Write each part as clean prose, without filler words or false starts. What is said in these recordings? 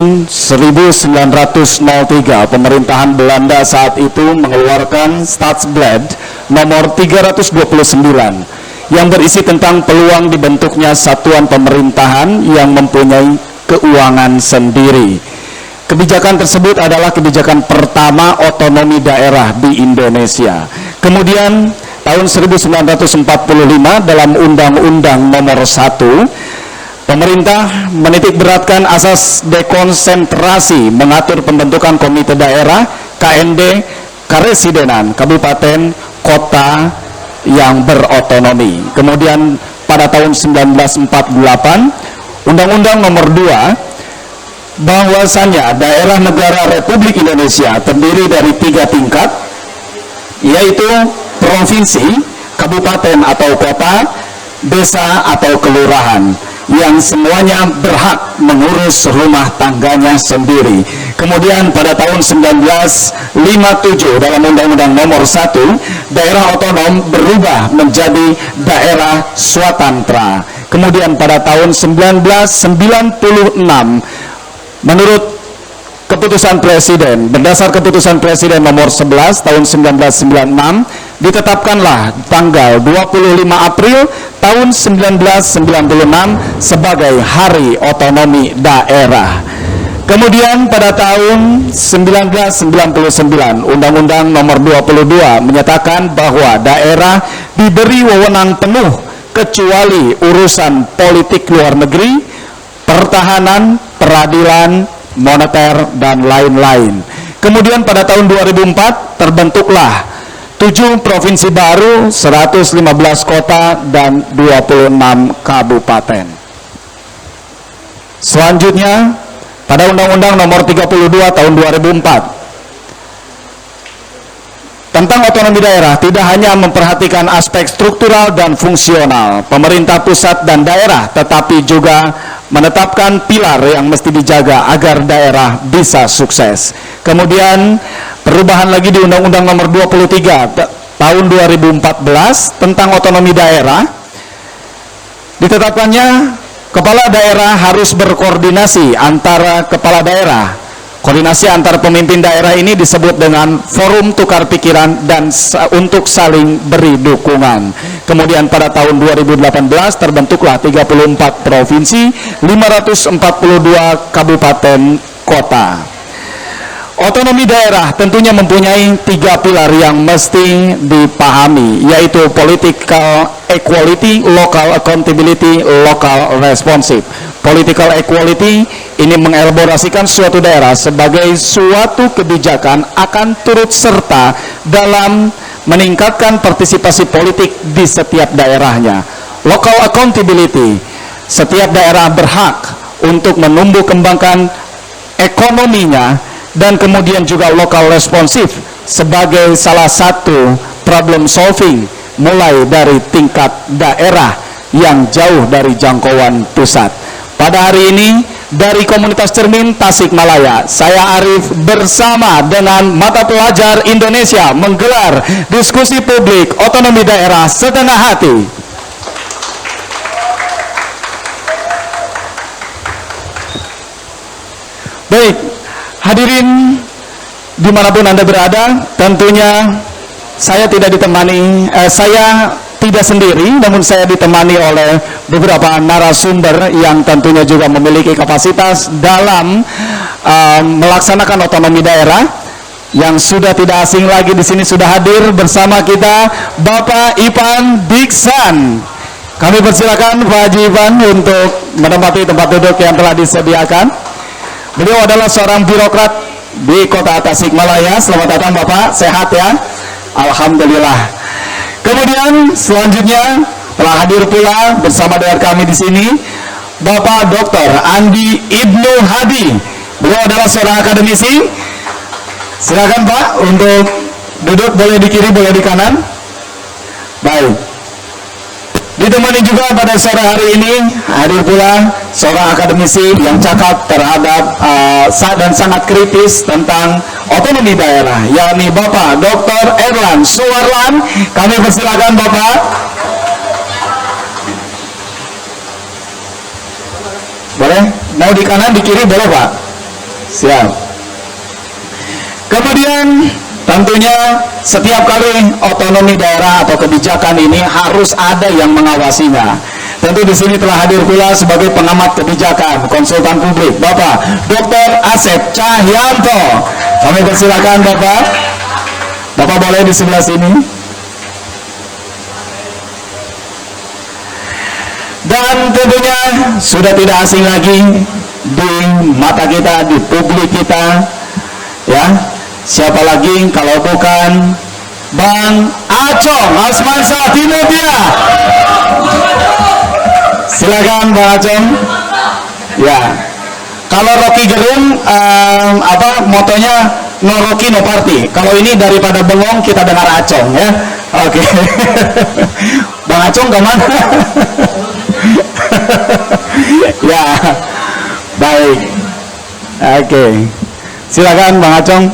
1903 pemerintahan Belanda saat itu mengeluarkan Staatsblad nomor 329 yang berisi tentang peluang dibentuknya satuan pemerintahan yang mempunyai keuangan sendiri. Kebijakan tersebut adalah kebijakan pertama otonomi daerah di Indonesia. Kemudian tahun 1945 dalam Undang-Undang nomor 1, pemerintah menitik beratkan asas dekonsentrasi, mengatur pembentukan komite daerah, KND, karesidenan, kabupaten, kota yang berotonomi. Kemudian pada tahun 1948, Undang-Undang nomor 2, bahwasannya daerah negara Republik Indonesia terdiri dari 3 tingkat, yaitu provinsi, kabupaten atau kota, desa atau kelurahan, yang semuanya berhak mengurus rumah tangganya sendiri. Kemudian pada tahun 1957 dalam Undang-Undang nomor 1, daerah otonom berubah menjadi daerah swatantra. Kemudian pada tahun 1996 menurut keputusan Presiden, berdasar keputusan Presiden nomor 11 tahun 1996, ditetapkanlah tanggal 25 April tahun 1996 sebagai Hari Otonomi Daerah. Kemudian pada tahun 1999, Undang-Undang nomor 22 menyatakan bahwa daerah diberi wewenang penuh kecuali urusan politik luar negeri, pertahanan, peradilan, moneter, dan lain-lain. Kemudian pada tahun 2004 terbentuklah 7 provinsi baru, 115 kota, dan 26 kabupaten. Selanjutnya pada Undang-Undang nomor 32 tahun 2004 tentang otonomi daerah tidak hanya memperhatikan aspek struktural dan fungsional pemerintah pusat dan daerah, tetapi juga menetapkan pilar yang mesti dijaga agar daerah bisa sukses. Kemudian perubahan lagi di Undang-Undang nomor 23 tahun 2014 tentang otonomi daerah, ditetapkannya kepala daerah harus berkoordinasi antara kepala daerah. Koordinasi antar pemimpin daerah ini disebut dengan forum tukar pikiran dan untuk saling beri dukungan. Kemudian pada tahun 2018 terbentuklah 34 provinsi, 542 kabupaten kota. Otonomi daerah tentunya mempunyai 3 pilar yang mesti dipahami, yaitu political equality, local accountability, local responsive. Political equality ini mengelaborasikan suatu daerah sebagai suatu kebijakan akan turut serta dalam meningkatkan partisipasi politik di setiap daerahnya. Local accountability, setiap daerah berhak untuk menumbuh kembangkan ekonominya, dan kemudian juga local responsive sebagai salah satu problem solving mulai dari tingkat daerah yang jauh dari jangkauan pusat. Pada hari ini dari Komunitas Cermin Tasikmalaya, saya Arif bersama dengan mata pelajar Indonesia menggelar diskusi publik otonomi daerah setengah hati. Baik, hadirin dimanapun Anda berada, tentunya saya tidak sendiri, namun saya ditemani oleh beberapa narasumber yang tentunya juga memiliki kapasitas dalam melaksanakan otonomi daerah. Yang sudah tidak asing lagi di sini sudah hadir bersama kita Bapak Ipan Diksan. Kami persilakan Pak Haji Ipan untuk menempati tempat duduk yang telah disediakan. Beliau adalah seorang birokrat di Kota Tasikmalaya. Selamat datang Bapak, sehat ya? Alhamdulillah. Kemudian selanjutnya telah hadir pula bersama dengan kami di sini Bapak Dr. Andi Ibnu Hadi. Beliau adalah seorang akademisi. Silakan Pak untuk duduk, boleh di kiri, boleh di kanan. Baik. Ditemani juga pada sore hari ini hadir pula seorang akademisi yang cakap terhadap dan sangat kritis tentang otonomi daerah, yakni Bapak Dr. Erlan Suwarlan. Kami persilakan Bapak. Boleh? Mau di kanan, di kiri boleh Pak? Siap. Kemudian tentunya setiap kali otonomi daerah atau kebijakan ini harus ada yang mengawasinya. Tentu di sini telah hadir pula sebagai pengamat kebijakan, konsultan publik, Bapak Dr. Asep Cahyanto. Kami persilakan Bapak. Bapak boleh di sebelah sini. Dan tentunya sudah tidak asing lagi di mata kita, di publik kita, ya. Siapa lagi kalau bukan Bang Acong Asmansyah Timutia. Silakan Bang Acong. Ya. Kalau Rocky Gerung motonya no Rocky no party. Kalau ini daripada bengong kita dengar Acong ya. Oke. Bang Acong kemana? Ya. Baik. Oke. Silakan Bang Acong.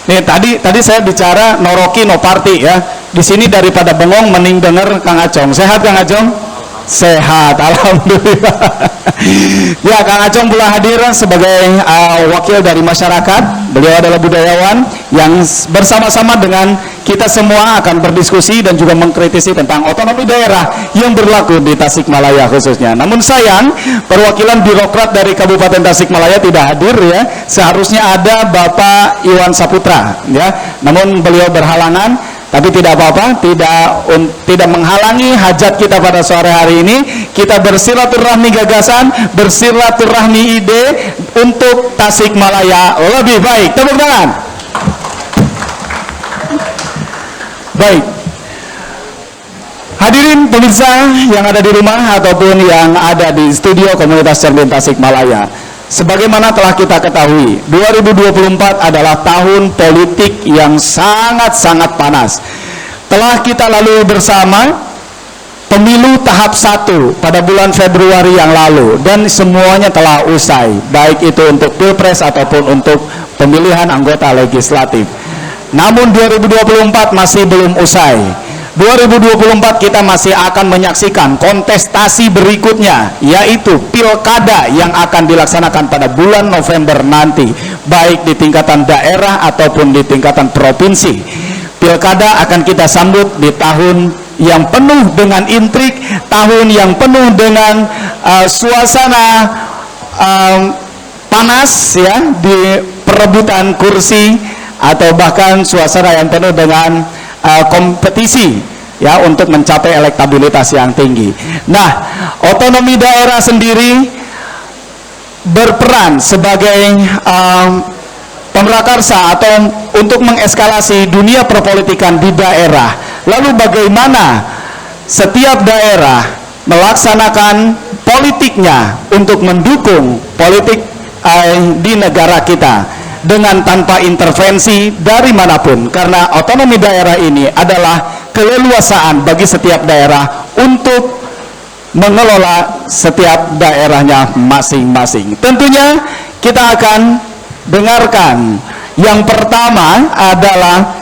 Nih tadi saya bicara no Rocky no party ya. Di sini daripada bengong mending denger Kang Acong. Sehat Kang Acong? Sehat, alhamdulillah. Ya, Kang Acong pula hadir sebagai wakil dari masyarakat. Beliau adalah budayawan yang bersama-sama dengan kita semua akan berdiskusi dan juga mengkritisi tentang otonomi daerah yang berlaku di Tasikmalaya khususnya. Namun sayang, perwakilan birokrat dari Kabupaten Tasikmalaya tidak hadir ya. Seharusnya ada Bapak Iwan Saputra ya. Namun beliau berhalangan. Tapi tidak apa-apa, tidak menghalangi hajat kita pada sore hari ini. Kita bersilaturahmi gagasan, bersilaturahmi ide untuk Tasikmalaya lebih baik. Tepuk tangan. Baik. Hadirin pemirsa yang ada di rumah ataupun yang ada di studio Komunitas Cermin Tasikmalaya. Sebagaimana telah kita ketahui, 2024 adalah tahun politik yang sangat-sangat panas. Telah kita lalui bersama pemilu tahap 1 pada bulan Februari yang lalu dan semuanya telah usai, baik itu untuk Pilpres ataupun untuk pemilihan anggota legislatif. Namun 2024 masih belum usai. 2024 kita masih akan menyaksikan kontestasi berikutnya, yaitu pilkada yang akan dilaksanakan pada bulan November nanti, baik di tingkatan daerah ataupun di tingkatan provinsi. Pilkada akan kita sambut di tahun yang penuh dengan intrik, tahun yang penuh dengan suasana panas ya, di perebutan kursi atau bahkan suasana yang penuh dengan kompetisi ya untuk mencapai elektabilitas yang tinggi. Nah, otonomi daerah sendiri berperan sebagai pemrakarsa atau untuk mengeskalasi dunia perpolitikan di daerah. Lalu bagaimana setiap daerah melaksanakan politiknya untuk mendukung politik di negara kita dengan tanpa intervensi dari manapun, karena otonomi daerah ini adalah keleluasaan bagi setiap daerah untuk mengelola setiap daerahnya masing-masing. Tentunya kita akan dengarkan yang pertama adalah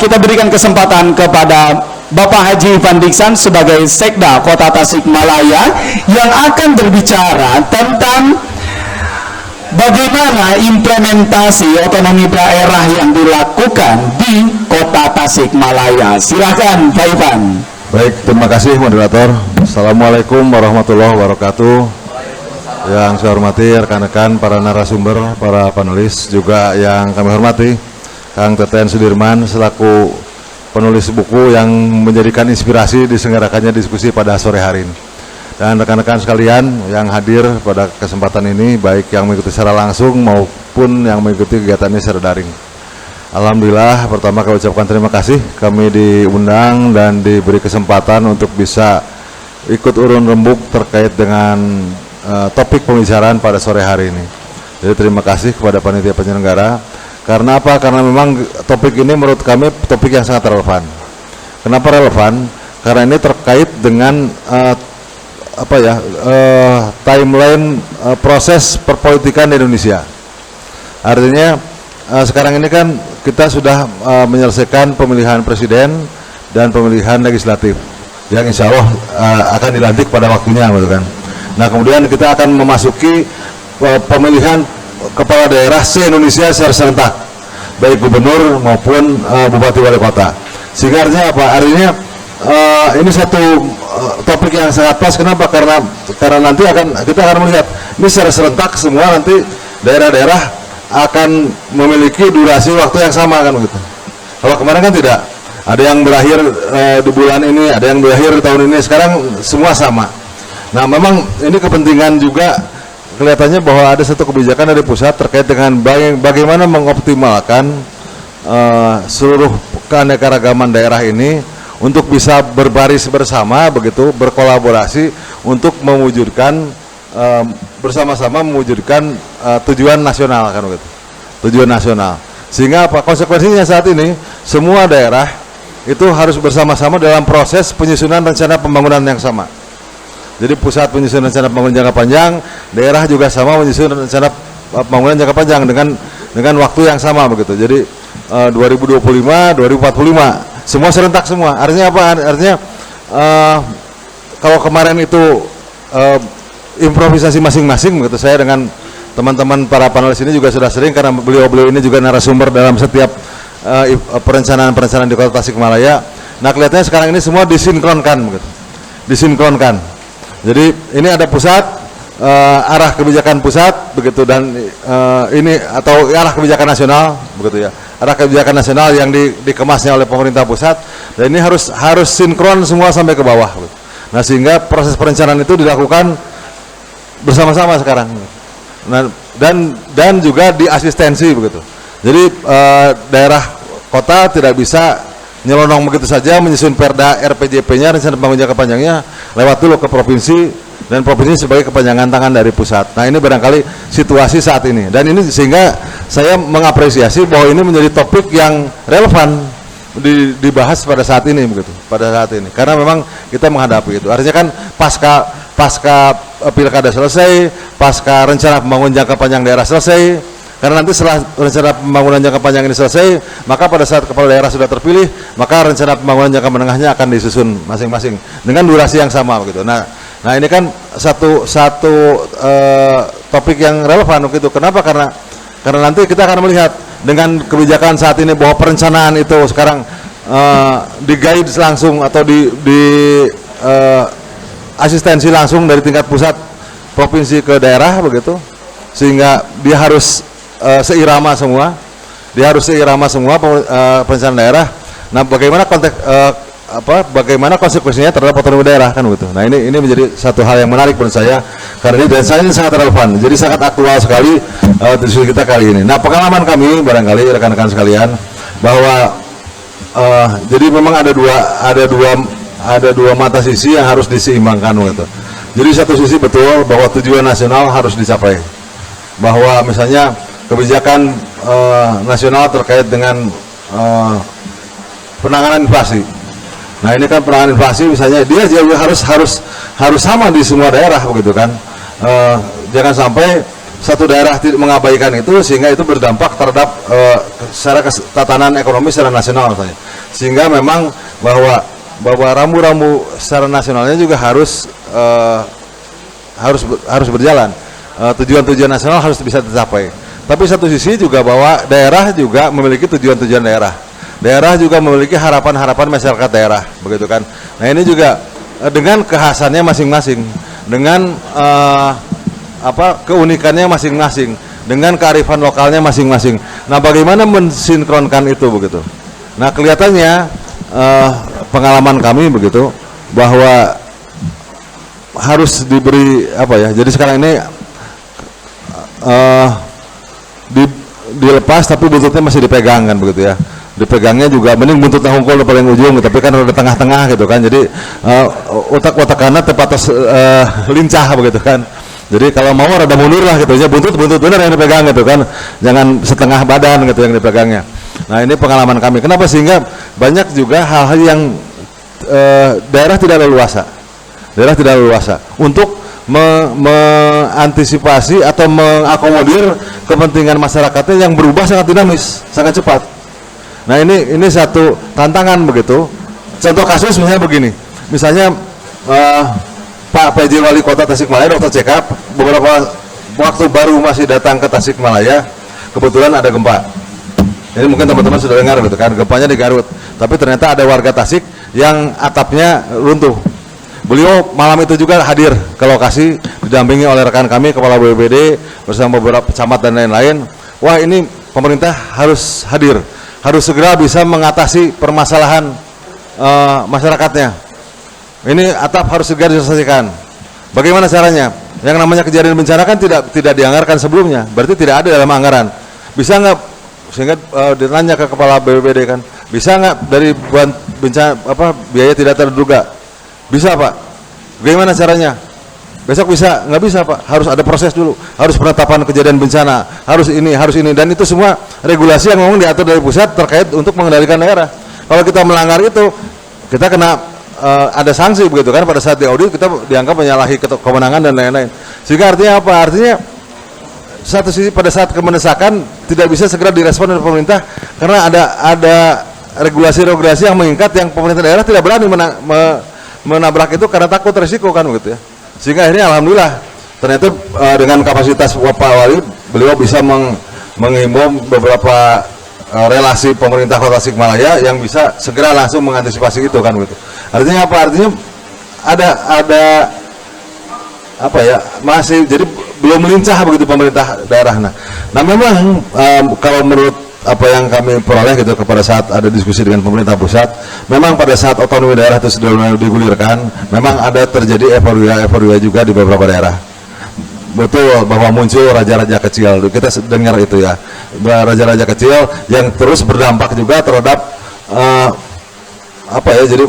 kita berikan kesempatan kepada Bapak Haji Ivan Diksan sebagai Sekda Kota Tasikmalaya yang akan berbicara tentang bagaimana implementasi otonomi daerah yang dilakukan di Kota Tasikmalaya. Silakan Pak Ivan. Baik, terima kasih moderator. Assalamualaikum warahmatullahi wabarakatuh. Yang saya hormati rekan-rekan para narasumber, para panelis, juga yang kami hormati Kang Teten Sudirman selaku penulis buku yang menjadikan inspirasi diselenggarakannya diskusi pada sore hari ini. Dan rekan-rekan sekalian yang hadir pada kesempatan ini, baik yang mengikuti secara langsung maupun yang mengikuti kegiatan ini secara daring. Alhamdulillah, pertama kami ucapkan terima kasih kami diundang dan diberi kesempatan untuk bisa ikut urun rembuk terkait dengan topik pembicaraan pada sore hari ini. Jadi terima kasih kepada panitia penyelenggara. Karena apa? Karena memang topik ini menurut kami topik yang sangat relevan. Kenapa relevan? Karena ini terkait dengan timeline proses perpolitikan di Indonesia. Artinya sekarang ini kan kita sudah menyelesaikan pemilihan presiden dan pemilihan legislatif yang insya Allah akan dilantik pada waktunya, gitu kan. Nah, kemudian kita akan memasuki pemilihan kepala daerah se-Indonesia secara serentak, baik gubernur maupun bupati wali kota. Sehingga artinya apa? Artinya ini satu topik yang sangat pas. Kenapa? Karena nanti kita akan melihat ini secara serentak semua, nanti daerah-daerah akan memiliki durasi waktu yang sama kan begitu. Kalau kemarin kan tidak, ada yang berakhir di bulan ini, ada yang berakhir tahun ini, sekarang semua sama. Nah memang ini kepentingan juga, kelihatannya bahwa ada satu kebijakan dari pusat terkait dengan bagaimana mengoptimalkan seluruh keanekaragaman daerah ini untuk bisa berbaris bersama begitu, berkolaborasi untuk mewujudkan bersama-sama mewujudkan tujuan nasional kan begitu. Tujuan nasional. Sehingga apa konsekuensinya saat ini semua daerah itu harus bersama-sama dalam proses penyusunan rencana pembangunan yang sama. Jadi pusat penyusunan rencana pembangunan jangka panjang, daerah juga sama menyusun rencana pembangunan jangka panjang dengan waktu yang sama begitu. Jadi 2025, 2045 semua serentak semua. Artinya apa? Artinya kalau kemarin itu improvisasi masing-masing begitu, saya dengan teman-teman para panelis ini juga sudah sering, karena beliau-beliau ini juga narasumber dalam setiap perencanaan-perencanaan di Kota Tasikmalaya. Nah kelihatannya sekarang ini semua disinkronkan begitu. Disinkronkan. Jadi ini ada pusat, arah kebijakan pusat begitu, dan ini atau arah kebijakan nasional begitu ya. Arah kebijakan nasional yang dikemasnya oleh pemerintah pusat, dan ini harus sinkron semua sampai ke bawah begitu. Nah sehingga proses perencanaan itu dilakukan bersama-sama sekarang. Nah, dan juga diasistensi begitu. Jadi daerah kota tidak bisa nyelonong begitu saja menyusun perda RPJP-nya, rencana pembangunan jangka panjangnya, lewat dulu ke provinsi, dan provinsi sebagai kepanjangan tangan dari pusat. Nah ini barangkali situasi saat ini, dan ini sehingga saya mengapresiasi bahwa ini menjadi topik yang relevan dibahas pada saat ini begitu, pada saat ini, karena memang kita menghadapi itu. Artinya kan pasca pilkada selesai, pasca rencana pembangunan jangka panjang daerah selesai, karena nanti setelah rencana pembangunan jangka panjang ini selesai, maka pada saat kepala daerah sudah terpilih, maka rencana pembangunan jangka menengahnya akan disusun masing-masing dengan durasi yang sama begitu. Nah ini kan satu topik yang relevan begitu. Kenapa? Karena nanti kita akan melihat dengan kebijakan saat ini bahwa perencanaan itu sekarang di-guide langsung atau asistensi langsung dari tingkat pusat provinsi ke daerah begitu, sehingga dia harus seirama semua, perencanaan daerah. Nah bagaimana bagaimana konsekuensinya terhadap otonomi daerah kan begitu. Nah ini menjadi satu hal yang menarik menurut saya, karena ini sangat relevan, jadi sangat aktual sekali diskusi kita kali ini. Nah pengalaman kami barangkali rekan-rekan sekalian bahwa jadi memang ada dua mata sisi yang harus diseimbangkan gitu. Jadi satu sisi betul bahwa tujuan nasional harus dicapai, bahwa misalnya kebijakan nasional terkait dengan penanganan inflasi. Nah ini kan penanganan inflasi misalnya dia juga harus sama di semua daerah begitu kan. Jangan sampai satu daerah mengabaikan itu sehingga itu berdampak terhadap secara tatanan ekonomi secara nasional misalnya. Sehingga memang bahwa rambu-rambu secara nasionalnya juga harus berjalan. Tujuan-tujuan nasional harus bisa tercapai. Tapi satu sisi juga bahwa daerah juga memiliki tujuan-tujuan daerah. Daerah juga memiliki harapan-harapan masyarakat daerah, begitu kan. Nah ini juga dengan kekhasannya masing-masing, dengan keunikannya masing-masing, dengan kearifan lokalnya masing-masing. Nah bagaimana mensinkronkan itu begitu. Nah kelihatannya pengalaman kami begitu bahwa harus diberi jadi sekarang ini dilepas tapi buntutnya masih dipegang kan begitu ya. Dipegangnya juga mending buntutnya hongkol paling ujung, tapi kan udah tengah-tengah gitu kan. Jadi otak kanan tepat lincah begitu kan. Jadi kalau mau rada mundur lah gitu ya, buntut benar yang dipegang gitu kan. Jangan setengah badan gitu yang dipegangnya. Nah ini pengalaman kami. Kenapa? Sehingga banyak juga hal-hal yang daerah tidak leluasa. Daerah tidak leluasa untuk mengantisipasi atau mengakomodir kepentingan masyarakatnya yang berubah sangat dinamis, sangat cepat. Nah ini satu tantangan begitu. Contoh kasus misalnya begini. Misalnya Pak PJ Wali Kota Tasikmalaya Dr. Cekap beberapa waktu baru masih datang ke Tasikmalaya, kebetulan ada gempa. Ini mungkin teman-teman sudah dengar gitu kan, gempanya di Garut. Tapi ternyata ada warga Tasik yang atapnya runtuh. Beliau malam itu juga hadir ke lokasi, didampingi oleh rekan kami, Kepala BPBD bersama beberapa camat dan lain-lain. Wah, ini pemerintah harus hadir, harus segera bisa mengatasi permasalahan masyarakatnya. Ini atap harus segera diselesaikan. Bagaimana caranya? Yang namanya kejadian bencana kan tidak dianggarkan sebelumnya, berarti tidak ada dalam anggaran. Bisa nggak, sehingga ditanya ke Kepala BPBD kan, bisa nggak dari bencana biaya tidak terduga? Bisa Pak. Bagaimana caranya? Besok bisa? Nggak bisa Pak. Harus ada proses dulu. Harus penetapan kejadian bencana. Harus ini. Dan itu semua regulasi yang memang diatur dari pusat terkait untuk mengendalikan daerah. Kalau kita melanggar itu, kita kena ada sanksi begitu kan. Pada saat diaudit kita dianggap menyalahi kewenangan dan lain-lain. Sehingga artinya apa? Artinya satu sisi pada saat kemendesakan tidak bisa segera direspon oleh pemerintah karena ada regulasi-regulasi yang mengikat yang pemerintah daerah tidak berani menabrak itu karena takut resiko kan begitu ya. Sehingga akhirnya alhamdulillah ternyata dengan kapasitas Pak Wali beliau bisa menghimbau beberapa relasi pemerintah Kota Tasikmalaya yang bisa segera langsung mengantisipasi itu kan begitu. Artinya apa? Artinya ada apa ya, masih jadi belum melincah begitu pemerintah daerah. Nah memang kalau menurut apa yang kami peroleh gitu pada saat ada diskusi dengan pemerintah pusat, memang pada saat otonomi daerah itu sudah mulai digulirkan, memang ada terjadi euforia juga di beberapa daerah. Betul bahwa muncul raja-raja kecil, kita dengar itu ya, raja-raja kecil yang terus berdampak juga terhadap apa ya, jadi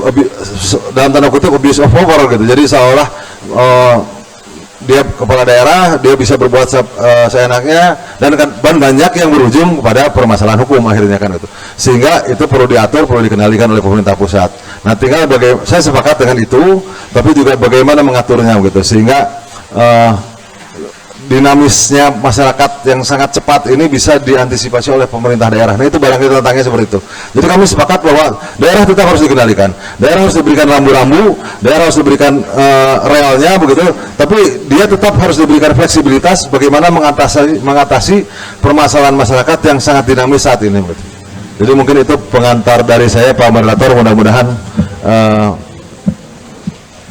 dalam tanda kutip abuse of power gitu. Jadi seolah dia kepala daerah, dia bisa berbuat seenaknya dan banyak yang berujung kepada permasalahan hukum akhirnya kan itu. Sehingga itu perlu diatur, perlu dikendalikan oleh pemerintah pusat. Nah, tinggal saya sepakat dengan itu, tapi juga bagaimana mengaturnya gitu sehingga dinamisnya masyarakat yang sangat cepat ini bisa diantisipasi oleh pemerintah daerah. Nah, itu barangkali tentangnya seperti itu. Jadi kami sepakat bahwa daerah tetap harus dikendalikan, daerah harus diberikan rambu-rambu, daerah harus diberikan realnya begitu, tapi dia tetap harus diberikan fleksibilitas bagaimana mengatasi permasalahan masyarakat yang sangat dinamis saat ini begitu. Jadi mungkin itu pengantar dari saya Pak Moderator, mudah-mudahan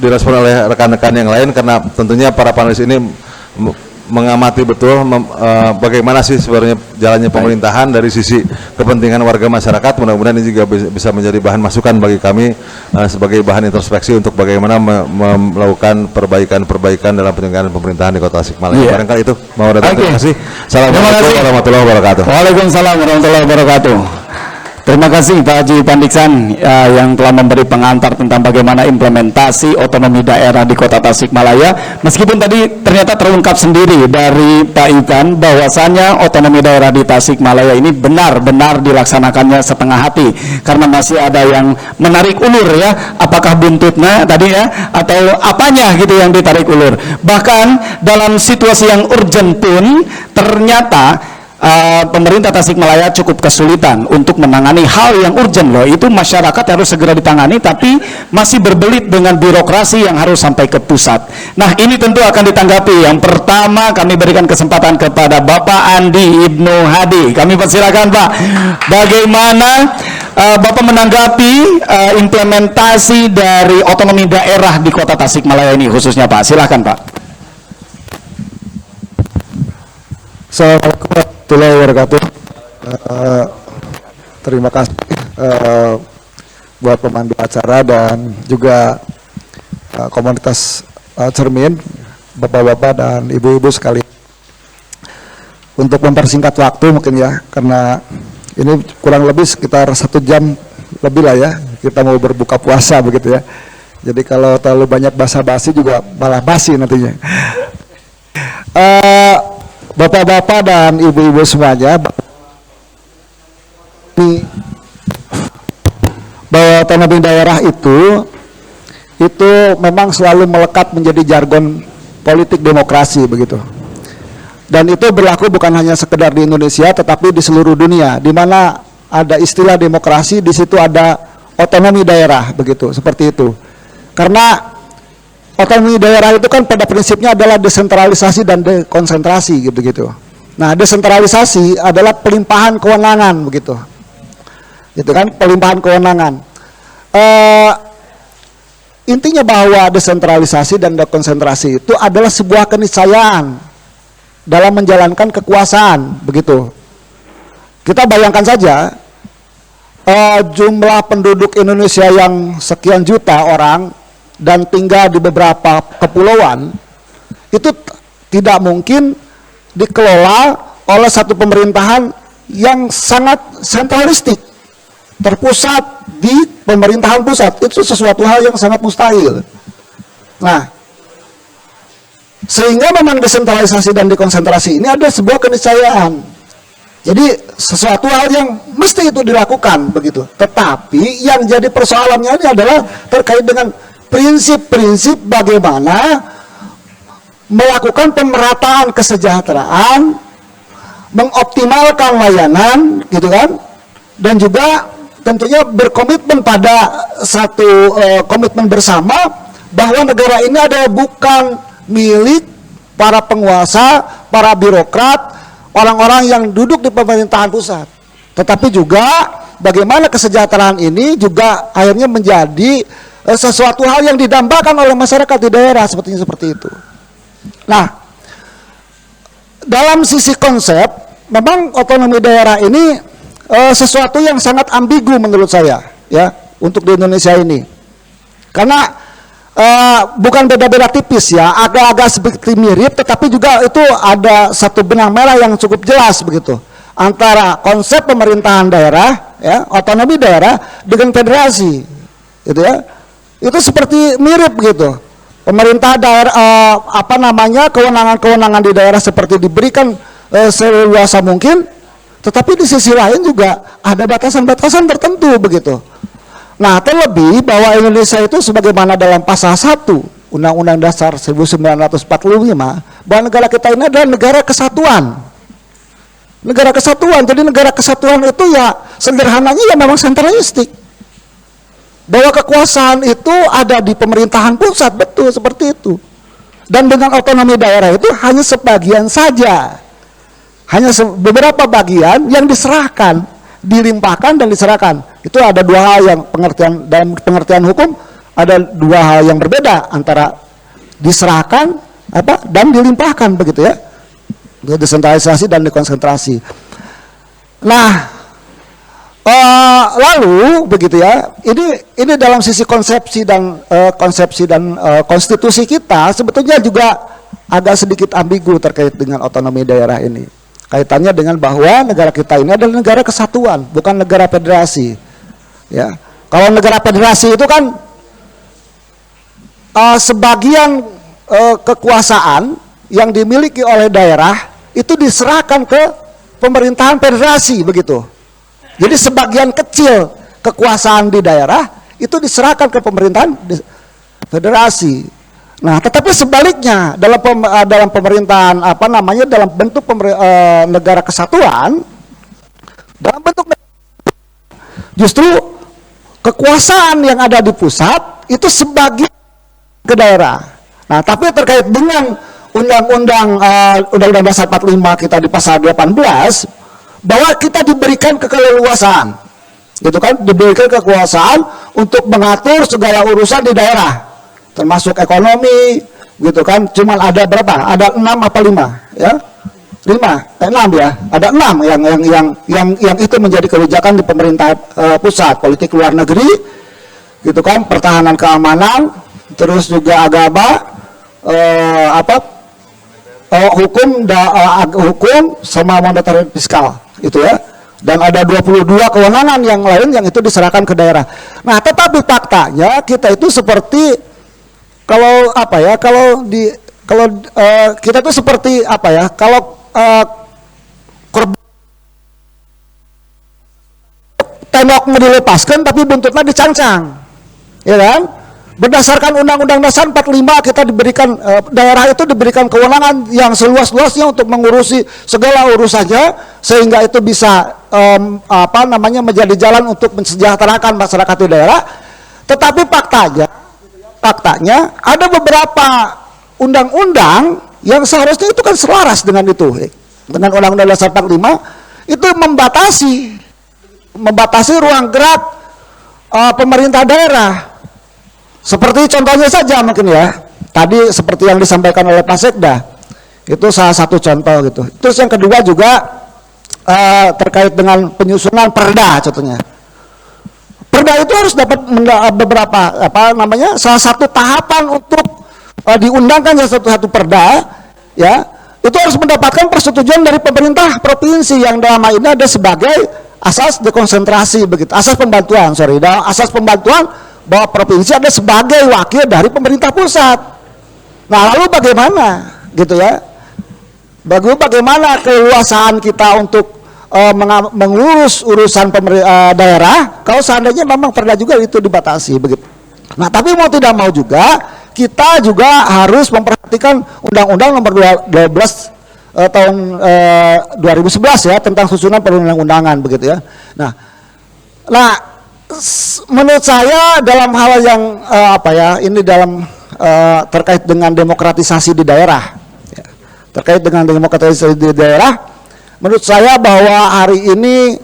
direspon oleh rekan-rekan yang lain karena tentunya para panelis ini mengamati betul bagaimana sih sebenarnya jalannya pemerintahan dari sisi kepentingan warga masyarakat. Mudah-mudahan ini juga bisa menjadi bahan masukan bagi kami sebagai bahan introspeksi untuk bagaimana melakukan perbaikan dalam penyelenggaraan pemerintahan di Kota Tasikmalaya. Barangkali itu mau datang. Terima kasih. Assalamualaikum warahmatullahi wabarakatuh. Waalaikumsalam warahmatullahi wabarakatuh. Terima kasih Pak Haji Pandiksan yang telah memberi pengantar tentang bagaimana implementasi otonomi daerah di Kota Tasikmalaya. Meskipun tadi ternyata terungkap sendiri dari Pak Ivan bahwasanya otonomi daerah di Tasikmalaya ini benar-benar dilaksanakannya setengah hati karena masih ada yang menarik ulur ya, apakah buntutnya tadi ya atau apanya gitu yang ditarik ulur. Bahkan dalam situasi yang urgent pun ternyata pemerintah Tasikmalaya cukup kesulitan untuk menangani hal yang urgent loh. Itu masyarakat harus segera ditangani tapi masih berbelit dengan birokrasi yang harus sampai ke pusat. Nah, ini tentu akan ditanggapi. Yang pertama kami berikan kesempatan kepada Bapak Andi Ibnu Hadi. Kami persilakan Pak. Bagaimana Bapak menanggapi implementasi dari otonomi daerah di Kota Tasikmalaya ini khususnya Pak? Silakan Pak. Assalamualaikum warahmatullahi wabarakatuh. Terima kasih buat pemandu acara dan juga komunitas Cermin, bapak-bapak dan ibu-ibu sekalian. Untuk mempersingkat waktu mungkin ya, karena ini kurang lebih sekitar 1 jam lebih lah ya, kita mau berbuka puasa begitu ya. Jadi kalau terlalu banyak basa-basi juga malah basi nantinya. Bapak-bapak dan ibu-ibu semuanya, bahwa otonomi daerah itu memang selalu melekat menjadi jargon politik demokrasi begitu. Dan itu berlaku bukan hanya sekedar di Indonesia, tetapi di seluruh dunia. Di mana ada istilah demokrasi, di situ ada otonomi daerah begitu, seperti itu. Karena otonomi daerah itu kan pada prinsipnya adalah desentralisasi dan dekonsentrasi gitu-gitu. Nah, desentralisasi adalah pelimpahan kewenangan begitu. Gitu kan, pelimpahan kewenangan. Intinya bahwa desentralisasi dan dekonsentrasi itu adalah sebuah keniscayaan dalam menjalankan kekuasaan begitu. Kita bayangkan saja jumlah penduduk Indonesia yang sekian juta orang dan tinggal di beberapa kepulauan itu tidak mungkin dikelola oleh satu pemerintahan yang sangat sentralistik, terpusat di pemerintahan pusat. Itu sesuatu hal yang sangat mustahil. Nah, sehingga memang desentralisasi dan dekonsentrasi ini ada sebuah keniscayaan. Jadi sesuatu hal yang mesti itu dilakukan begitu. Tetapi yang jadi persoalannya ini adalah terkait dengan prinsip-prinsip bagaimana melakukan pemerataan kesejahteraan, mengoptimalkan layanan, gitu kan, dan juga tentunya berkomitmen pada satu komitmen bersama bahwa negara ini adalah bukan milik para penguasa, para birokrat, orang-orang yang duduk di pemerintahan pusat, tetapi juga bagaimana kesejahteraan ini juga akhirnya menjadi sesuatu hal yang didambakan oleh masyarakat di daerah seperti itu. Nah, dalam sisi konsep, memang otonomi daerah ini sesuatu yang sangat ambigu menurut saya, ya, untuk di Indonesia ini. Karena bukan beda-beda tipis ya, agak-agak seperti mirip, tetapi juga itu ada satu benang merah yang cukup jelas begitu antara konsep pemerintahan daerah, ya, otonomi daerah dengan federasi, gitu ya. Itu seperti mirip gitu. Pemerintah daerah kewenangan-kewenangan di daerah seperti diberikan seluasa mungkin, tetapi di sisi lain juga ada batasan-batasan tertentu begitu. Nah, terlebih bahwa Indonesia itu sebagaimana dalam pasal 1 Undang-Undang Dasar 1945, bahwa negara kita ini adalah negara kesatuan. Negara kesatuan, jadi negara kesatuan itu ya sederhananya ya memang sentralistik. Bahwa kekuasaan itu ada di pemerintahan pusat, betul seperti itu. Dan dengan otonomi daerah itu hanya sebagian saja. Hanya beberapa bagian yang diserahkan, dilimpahkan dan diserahkan. Itu ada dua hal yang dalam pengertian hukum ada dua hal yang berbeda antara diserahkan dan dilimpahkan begitu ya. Desentralisasi dan dekonsentrasi. Nah, lalu begitu ya, ini dalam sisi konsepsi dan konstitusi kita sebetulnya juga agak sedikit ambigu terkait dengan otonomi daerah ini. Kaitannya dengan bahwa negara kita ini adalah negara kesatuan, bukan negara federasi. Ya, kalau negara federasi itu kan sebagian kekuasaan yang dimiliki oleh daerah itu diserahkan ke pemerintahan federasi begitu. Jadi sebagian kecil kekuasaan di daerah itu diserahkan ke pemerintahan federasi. Nah, tetapi sebaliknya dalam pemerintahan dalam bentuk negara kesatuan, dalam bentuk justru kekuasaan yang ada di pusat itu sebagian ke daerah. Nah, tapi terkait dengan Undang-Undang Dasar 45 kita di pasal 18 bahwa kita diberikan keleluasaan, gitu kan, diberikan kekuasaan untuk mengatur segala urusan di daerah, termasuk ekonomi, gitu kan. Cuman ada berapa? Ada 6 apa 5, ya? 6 ya. Ada 6 yang itu menjadi kebijakan di pemerintah pusat, politik luar negeri, gitu kan, pertahanan keamanan, terus juga agama, hukum sama moneter fiskal itu ya, dan ada 22 kewenangan yang lain yang itu diserahkan ke daerah. Nah, tetapi faktanya kita itu seperti kita itu seperti temboknya dilepaskan tapi buntutnya dicancang, ya kan? Berdasarkan Undang-Undang Dasar 45 kita diberikan daerah itu diberikan kewenangan yang seluas-luasnya untuk mengurusi segala urusannya sehingga itu bisa menjadi jalan untuk mensejahterakan masyarakat di daerah. Tetapi faktanya faktanya ada beberapa undang-undang yang seharusnya itu kan selaras dengan itu, dengan Undang-Undang Dasar 45 itu membatasi ruang gerak pemerintah daerah. Seperti contohnya saja mungkin ya, tadi seperti yang disampaikan oleh Pak Sekda, itu salah satu contoh gitu. Terus yang kedua juga terkait dengan penyusunan perda contohnya. Perda itu harus dapat beberapa salah satu tahapan untuk diundangkan satu perda ya, itu harus mendapatkan persetujuan dari pemerintah provinsi yang dalam hal ini ada sebagai asas dekonsentrasi begitu, asas pembantuan bahwa provinsi ada sebagai wakil dari pemerintah pusat. Nah, lalu bagaimana gitu ya? Bagaimana keleluasaan kita untuk mengurus urusan daerah kalau seandainya memang perda juga itu dibatasi begitu. Nah, tapi mau tidak mau juga kita juga harus memperhatikan Undang-Undang Nomor 12 tahun 2011 ya tentang susunan perundang-undangan begitu ya. Nah, menurut saya dalam hal yang ini dalam terkait dengan demokratisasi di daerah, ya, terkait dengan demokratisasi di daerah, menurut saya bahwa hari ini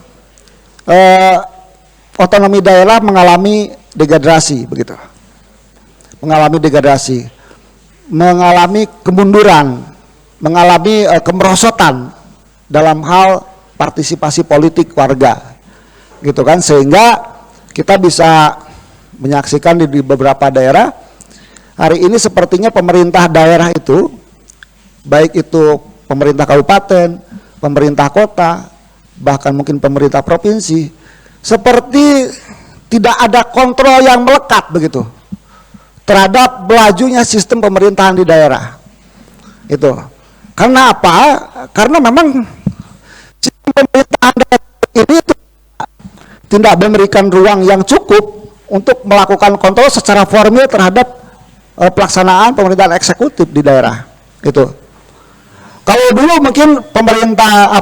otonomi daerah mengalami degradasi begitu, mengalami kemunduran, mengalami kemerosotan dalam hal partisipasi politik warga, gitu kan, sehingga kita bisa menyaksikan di beberapa daerah hari ini sepertinya pemerintah daerah itu, baik itu pemerintah kabupaten, pemerintah kota, bahkan mungkin pemerintah provinsi, seperti tidak ada kontrol yang melekat begitu terhadap belajunya sistem pemerintahan di daerah. Itu. Karena apa? Karena memang sistem pemerintahan daerah ini tidak memberikan ruang yang cukup untuk melakukan kontrol secara formil terhadap pelaksanaan pemerintahan eksekutif di daerah. Gitu. Kalau dulu mungkin pemerintah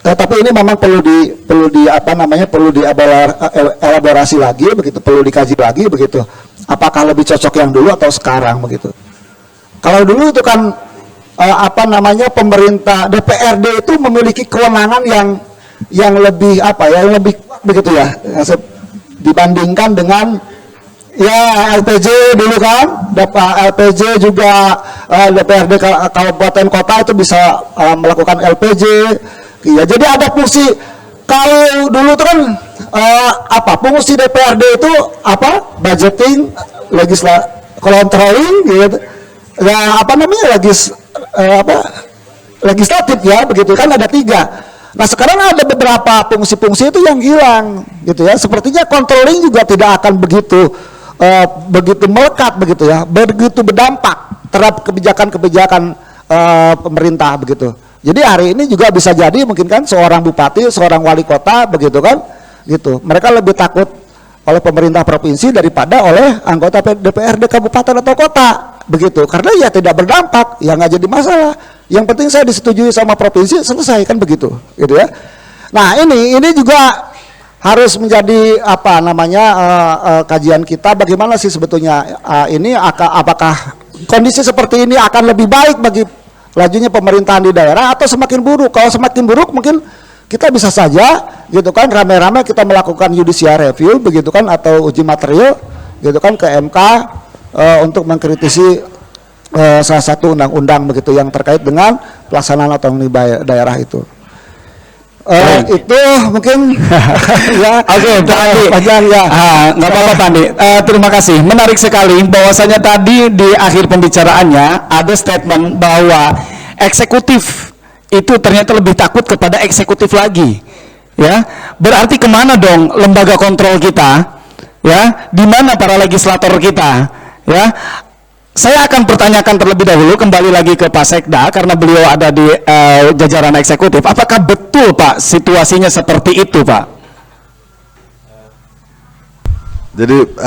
tapi ini memang perlu dielaborasi lagi begitu, perlu dikaji lagi begitu. Apakah lebih cocok yang dulu atau sekarang begitu. Kalau dulu itu kan pemerintah DPRD itu memiliki kewenangan yang lebih begitu ya, dibandingkan dengan ya LPJ dulu kan, LPJ juga DPRD kabupaten kota itu bisa melakukan LPJ. Ya, jadi ada fungsi. Kalau dulu itu kan fungsi DPRD itu budgeting, controlling gitu. Ya legislatif ya begitu kan, ada 3. Nah, sekarang ada beberapa fungsi-fungsi itu yang hilang gitu ya. Sepertinya controlling juga tidak akan begitu melekat begitu ya, begitu berdampak terhadap kebijakan-kebijakan pemerintah begitu. Jadi hari ini juga bisa jadi mungkin kan seorang bupati, seorang wali kota begitu kan, gitu. Mereka lebih takut oleh pemerintah provinsi daripada oleh anggota DPRD kabupaten atau kota begitu. Karena ya tidak berdampak, ya nggak jadi masalah. Yang penting saya disetujui sama provinsi, selesai kan begitu, gitu ya. Nah ini juga harus menjadi kajian kita, bagaimana sih sebetulnya ini apakah kondisi seperti ini akan lebih baik bagi lajunya pemerintahan di daerah atau semakin buruk. Kalau semakin buruk mungkin kita bisa saja gitu kan rame-rame kita melakukan judicial review begitu kan, atau uji material gitu kan ke MK untuk mengkritisi salah satu undang-undang begitu yang terkait dengan pelaksanaan otonomi daerah itu. Itu mungkin ya. Oke, panjang ya. Nggak apa-apa Pandi. Terima kasih. Menarik sekali bahwasanya tadi di akhir pembicaraannya ada statement bahwa eksekutif itu ternyata lebih takut kepada eksekutif lagi. Ya, berarti kemana dong lembaga kontrol kita? Ya, di mana para legislator kita? Ya. Saya akan pertanyakan terlebih dahulu kembali lagi ke Pak Sekda karena beliau ada di jajaran eksekutif. Apakah betul Pak situasinya seperti itu Pak? Jadi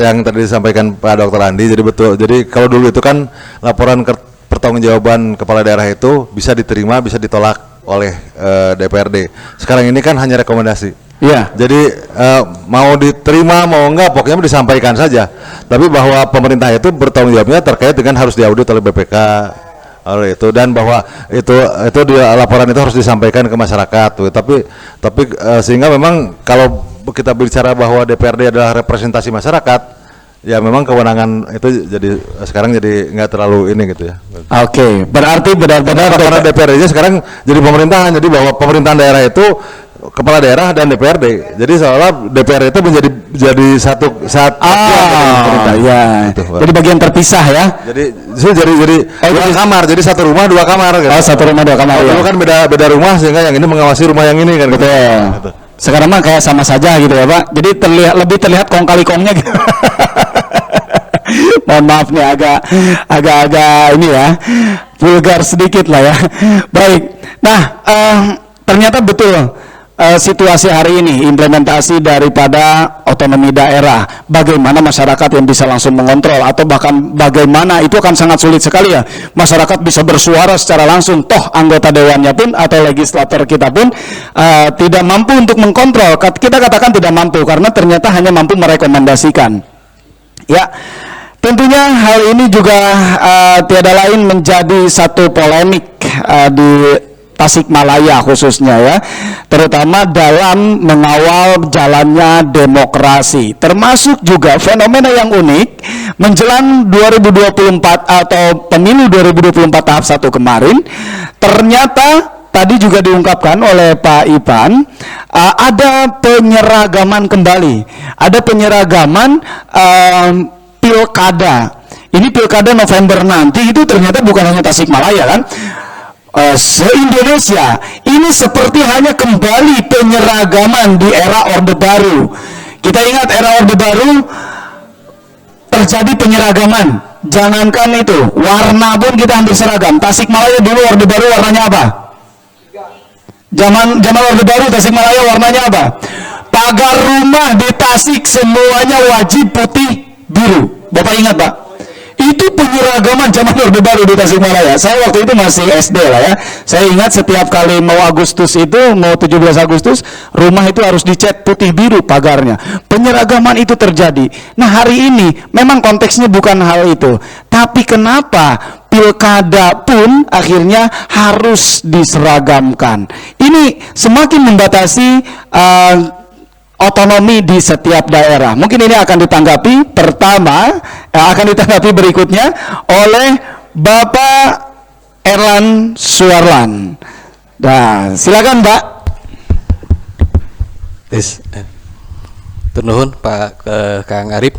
yang tadi disampaikan Pak Dr. Andi, jadi betul. Jadi kalau dulu itu kan laporan pertanggungjawaban kepala daerah itu bisa diterima, bisa ditolak oleh DPRD. Sekarang ini kan hanya rekomendasi. Iya. Jadi mau diterima mau enggak pokoknya disampaikan saja. Tapi bahwa pemerintah itu bertanggung jawabnya terkait dengan harus diaudit oleh BPK oleh itu, dan bahwa itu dia, laporan itu harus disampaikan ke masyarakat tuh. Tapi sehingga memang kalau kita bicara bahwa DPRD adalah representasi masyarakat, ya memang kewenangan itu jadi sekarang jadi nggak terlalu ini gitu ya. Oke, berarti benar-benar Karena DPRD sekarang jadi pemerintahan, jadi bahwa pemerintahan daerah itu kepala daerah dan DPRD. Jadi seolah DPRD itu jadi satu pemerintah. Ya. Gitu, Pak. Jadi bagian terpisah ya. Jadi dua kamar, jadi satu rumah dua kamar gitu. Oh, satu rumah dua kamar. Dulu Ya. kan beda rumah sehingga yang ini mengawasi rumah yang ini kan gitu. Gitu. Sekarang mah kayak sama saja gitu ya Pak. Jadi lebih terlihat kong kali kongnya gitu. Mohon maaf nih agak ini ya, vulgar sedikit lah ya. Baik. Nah, ternyata betul situasi hari ini implementasi daripada otonomi daerah, bagaimana masyarakat yang bisa langsung mengontrol, atau bahkan bagaimana itu akan sangat sulit sekali ya, masyarakat bisa bersuara secara langsung, toh anggota dewannya pun atau legislator kita pun tidak mampu untuk mengkontrol. Kita katakan tidak mampu karena ternyata hanya mampu merekomendasikan ya. Tentunya hal ini juga tiada lain menjadi satu polemik di Tasikmalaya khususnya ya, terutama dalam mengawal jalannya demokrasi, termasuk juga fenomena yang unik menjelang 2024 atau pemilu 2024 tahap 1 kemarin. Ternyata tadi juga diungkapkan oleh Pak Ipan, ada penyeragaman kembali, ada penyeragaman pilkada. Ini pilkada November nanti itu ternyata bukan hanya Tasikmalaya kan, se-Indonesia ini seperti hanya kembali penyeragaman di era Orde Baru. Kita ingat era Orde Baru terjadi penyeragaman, jangankan itu, warna pun kita hampir seragam. Tasikmalaya dulu Orde Baru warnanya apa? Zaman Orde Baru Tasikmalaya warnanya apa? Pagar rumah di Tasik semuanya wajib putih biru. Bapak ingat Pak? Itu penyeragaman zaman Orde Baru di Tasikmalaya. Saya waktu itu masih SD lah ya. Saya ingat setiap kali mau Agustus itu, mau 17 Agustus, rumah itu harus dicat putih biru pagarnya. Penyeragaman itu terjadi. Nah hari ini memang konteksnya bukan hal itu. Tapi kenapa pilkada pun akhirnya harus diseragamkan? Ini semakin membatasi otonomi di setiap daerah. Mungkin ini akan ditanggapi pertama, akan ditanggapi berikutnya oleh Bapak Erlan Suarlan. Nah, silakan Pak. Turnuhun Pak Kang Arif,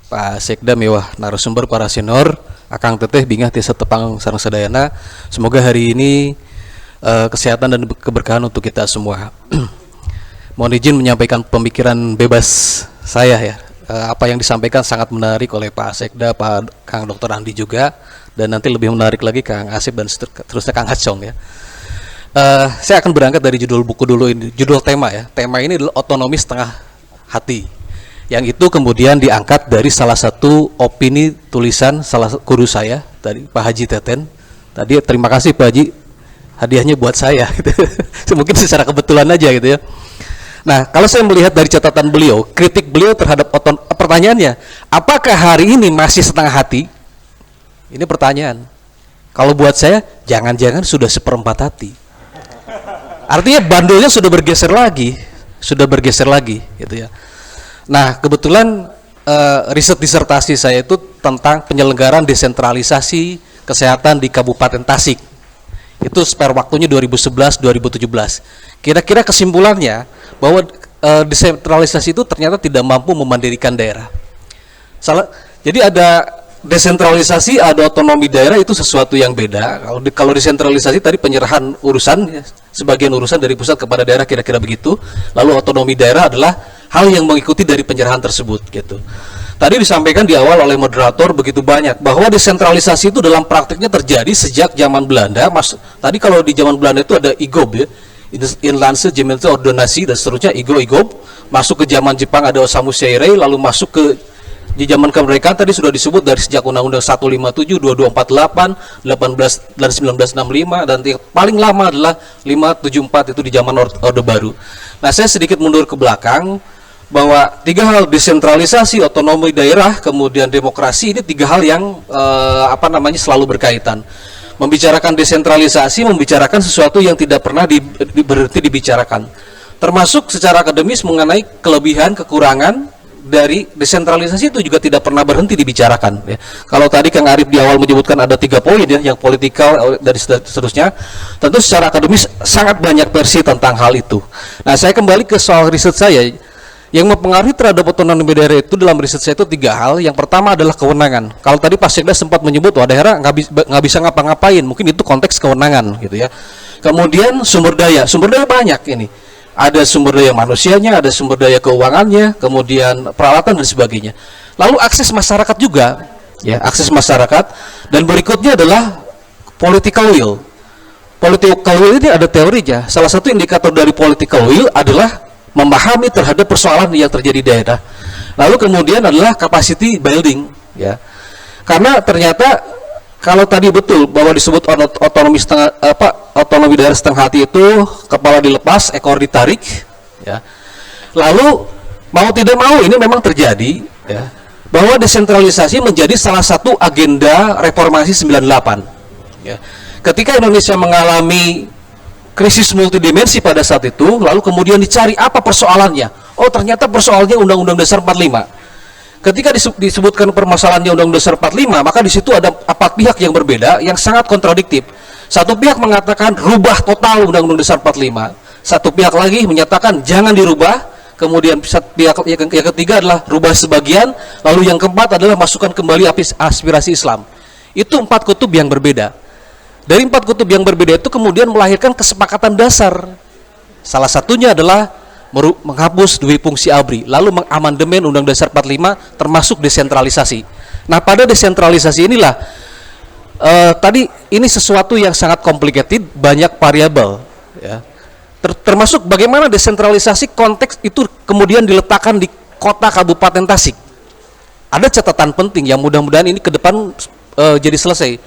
Pak Sekda mewah narasumber para senior, Akang Teteh bingah Desa Tepang sareng sadayana. Semoga hari ini kesehatan dan keberkahan untuk kita semua. Mohon izin menyampaikan pemikiran bebas saya ya. Apa yang disampaikan sangat menarik oleh Pak Sekda, Pak Kang Dr. Andi juga, dan nanti lebih menarik lagi Kang Asep dan seterusnya Kang Hacong ya. Saya akan berangkat dari judul buku dulu ini, judul tema ya. Tema ini adalah otonomi setengah hati. Yang itu kemudian diangkat dari salah satu opini tulisan salah guru saya tadi, Pak Haji Teten. Tadi terima kasih Pak Haji, hadiahnya buat saya gitu. Mungkin secara kebetulan aja gitu ya. Nah, kalau saya melihat dari catatan beliau, kritik beliau terhadap pertanyaannya, apakah hari ini masih setengah hati? Ini pertanyaan. Kalau buat saya, jangan-jangan sudah seperempat hati. Artinya bandulnya sudah bergeser lagi, gitu ya. Nah, kebetulan riset disertasi saya itu tentang penyelenggaraan desentralisasi kesehatan di Kabupaten Tasik. Itu spare waktunya 2011-2017. Kira-kira kesimpulannya bahwa desentralisasi itu ternyata tidak mampu memandirikan daerah. Jadi ada desentralisasi, ada otonomi daerah, itu sesuatu yang beda. Kalau desentralisasi tadi penyerahan urusan, ya, sebagian urusan dari pusat kepada daerah, kira-kira begitu. Lalu otonomi daerah adalah hal yang mengikuti dari penyerahan tersebut, gitu. Tadi disampaikan di awal oleh moderator begitu banyak bahwa desentralisasi itu dalam praktiknya terjadi sejak zaman Belanda. Tadi kalau di zaman Belanda itu ada IGOB ya, Inlandse Gemeente Ordonansie dan seterusnya, IGOB. Masuk ke zaman Jepang ada Osamu Seirei, lalu masuk ke di zaman kemerdekaan tadi sudah disebut dari sejak Undang-Undang 157, 2248, 18 dan 1965, dan yang paling lama adalah 574 itu di zaman Orde Baru. Nah, saya sedikit mundur ke belakang bahwa tiga hal, desentralisasi, otonomi daerah, kemudian demokrasi, ini tiga hal yang selalu berkaitan. Membicarakan desentralisasi, membicarakan sesuatu yang tidak pernah berhenti dibicarakan, termasuk secara akademis mengenai kelebihan, kekurangan dari desentralisasi itu juga tidak pernah berhenti dibicarakan ya. Kalau tadi Kang Arif di awal menyebutkan ada 3 poin ya, yang politikal dari seterusnya, tentu secara akademis sangat banyak versi tentang hal itu. Nah, saya kembali ke soal riset saya. Yang mempengaruhi terhadap otonomi daerah itu dalam riset saya itu 3 hal. Yang pertama adalah kewenangan. Kalau tadi Pak Sekda sempat menyebut wah daerah nggak bisa ngapa-ngapain, mungkin itu konteks kewenangan gitu ya. Kemudian sumber daya banyak ini. Ada sumber daya manusianya, ada sumber daya keuangannya, kemudian peralatan dan sebagainya. Lalu akses masyarakat juga, ya, akses masyarakat. Dan berikutnya adalah political will. Political will ini ada teorinya. Salah satu indikator dari political will adalah memahami terhadap persoalan yang terjadi di daerah. Lalu kemudian adalah capacity building, ya. Karena ternyata kalau tadi betul bahwa disebut otonomi daerah setengah hati itu kepala dilepas, ekor ditarik, ya. Lalu mau tidak mau ini memang terjadi, ya, bahwa desentralisasi menjadi salah satu agenda reformasi 98. Ya. Ketika Indonesia mengalami krisis multidimensi pada saat itu, lalu kemudian dicari apa persoalannya. Oh, ternyata persoalannya Undang-Undang Dasar 45. Ketika disebutkan permasalahannya Undang-Undang Dasar 45, maka di situ ada 4 pihak yang berbeda yang sangat kontradiktif. Satu pihak mengatakan rubah total Undang-Undang Dasar 45. Satu pihak lagi menyatakan jangan dirubah. Kemudian pihak yang ketiga adalah rubah sebagian. Lalu yang keempat adalah masukkan kembali aspirasi Islam. Itu 4 kutub yang berbeda. Dari 4 kutub yang berbeda itu kemudian melahirkan kesepakatan dasar. Salah satunya adalah menghapus dui fungsi ABRI, lalu mengamandemen Undang Dasar 45 termasuk desentralisasi. Nah, pada desentralisasi inilah tadi ini sesuatu yang sangat complicated, banyak variabel, ya. Termasuk bagaimana desentralisasi konteks itu kemudian diletakkan di kota Kabupaten Tasik. Ada catatan penting yang mudah-mudahan ini ke depan jadi selesai.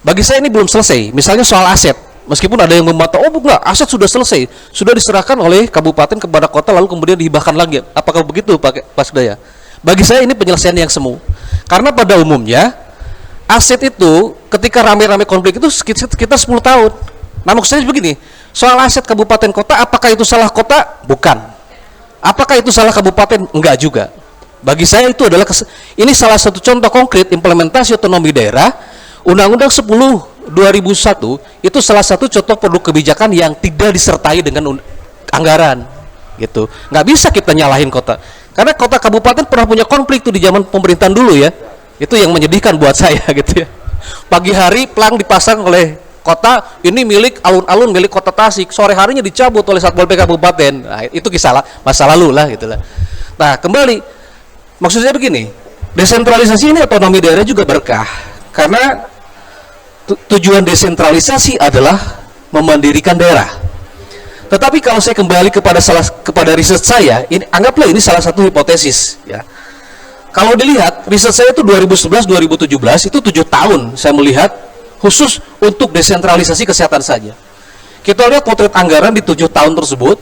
Bagi saya ini belum selesai. Misalnya soal aset. Meskipun ada yang membantah, oh enggak, aset sudah selesai, sudah diserahkan oleh kabupaten kepada kota lalu kemudian dihibahkan lagi. Apakah begitu Pak Sekda? Bagi saya ini penyelesaian yang semu. Karena pada umumnya aset itu ketika rame-rame konflik itu sekitar 10 tahun. Nah, maksud saya begini, soal aset kabupaten kota, apakah itu salah kota? Bukan. Apakah itu salah kabupaten? Enggak juga. Bagi saya itu adalah ini salah satu contoh konkret implementasi otonomi daerah. Undang-Undang 10/2001 itu salah satu contoh produk kebijakan yang tidak disertai dengan anggaran, gitu. Nggak bisa kita nyalahin kota, karena kota kabupaten pernah punya konflik tuh di zaman pemerintahan dulu ya. Itu yang menyedihkan buat saya, gitu ya. Pagi hari plang dipasang oleh kota, ini milik alun-alun, milik kota Tasik. Sore harinya dicabut oleh Satpol PP kabupaten. Nah, itu kisah masa lalu lah, gitulah. Nah, kembali, maksud saya begini, desentralisasi ini otonomi daerah juga berkah, karena tujuan desentralisasi adalah memandirikan daerah. Tetapi kalau saya kembali kepada riset saya, anggaplah ini salah satu hipotesis, ya. Kalau dilihat riset saya itu 2011-2017 itu 7 tahun saya melihat khusus untuk desentralisasi kesehatan saja. Kita lihat potret anggaran di 7 tahun tersebut.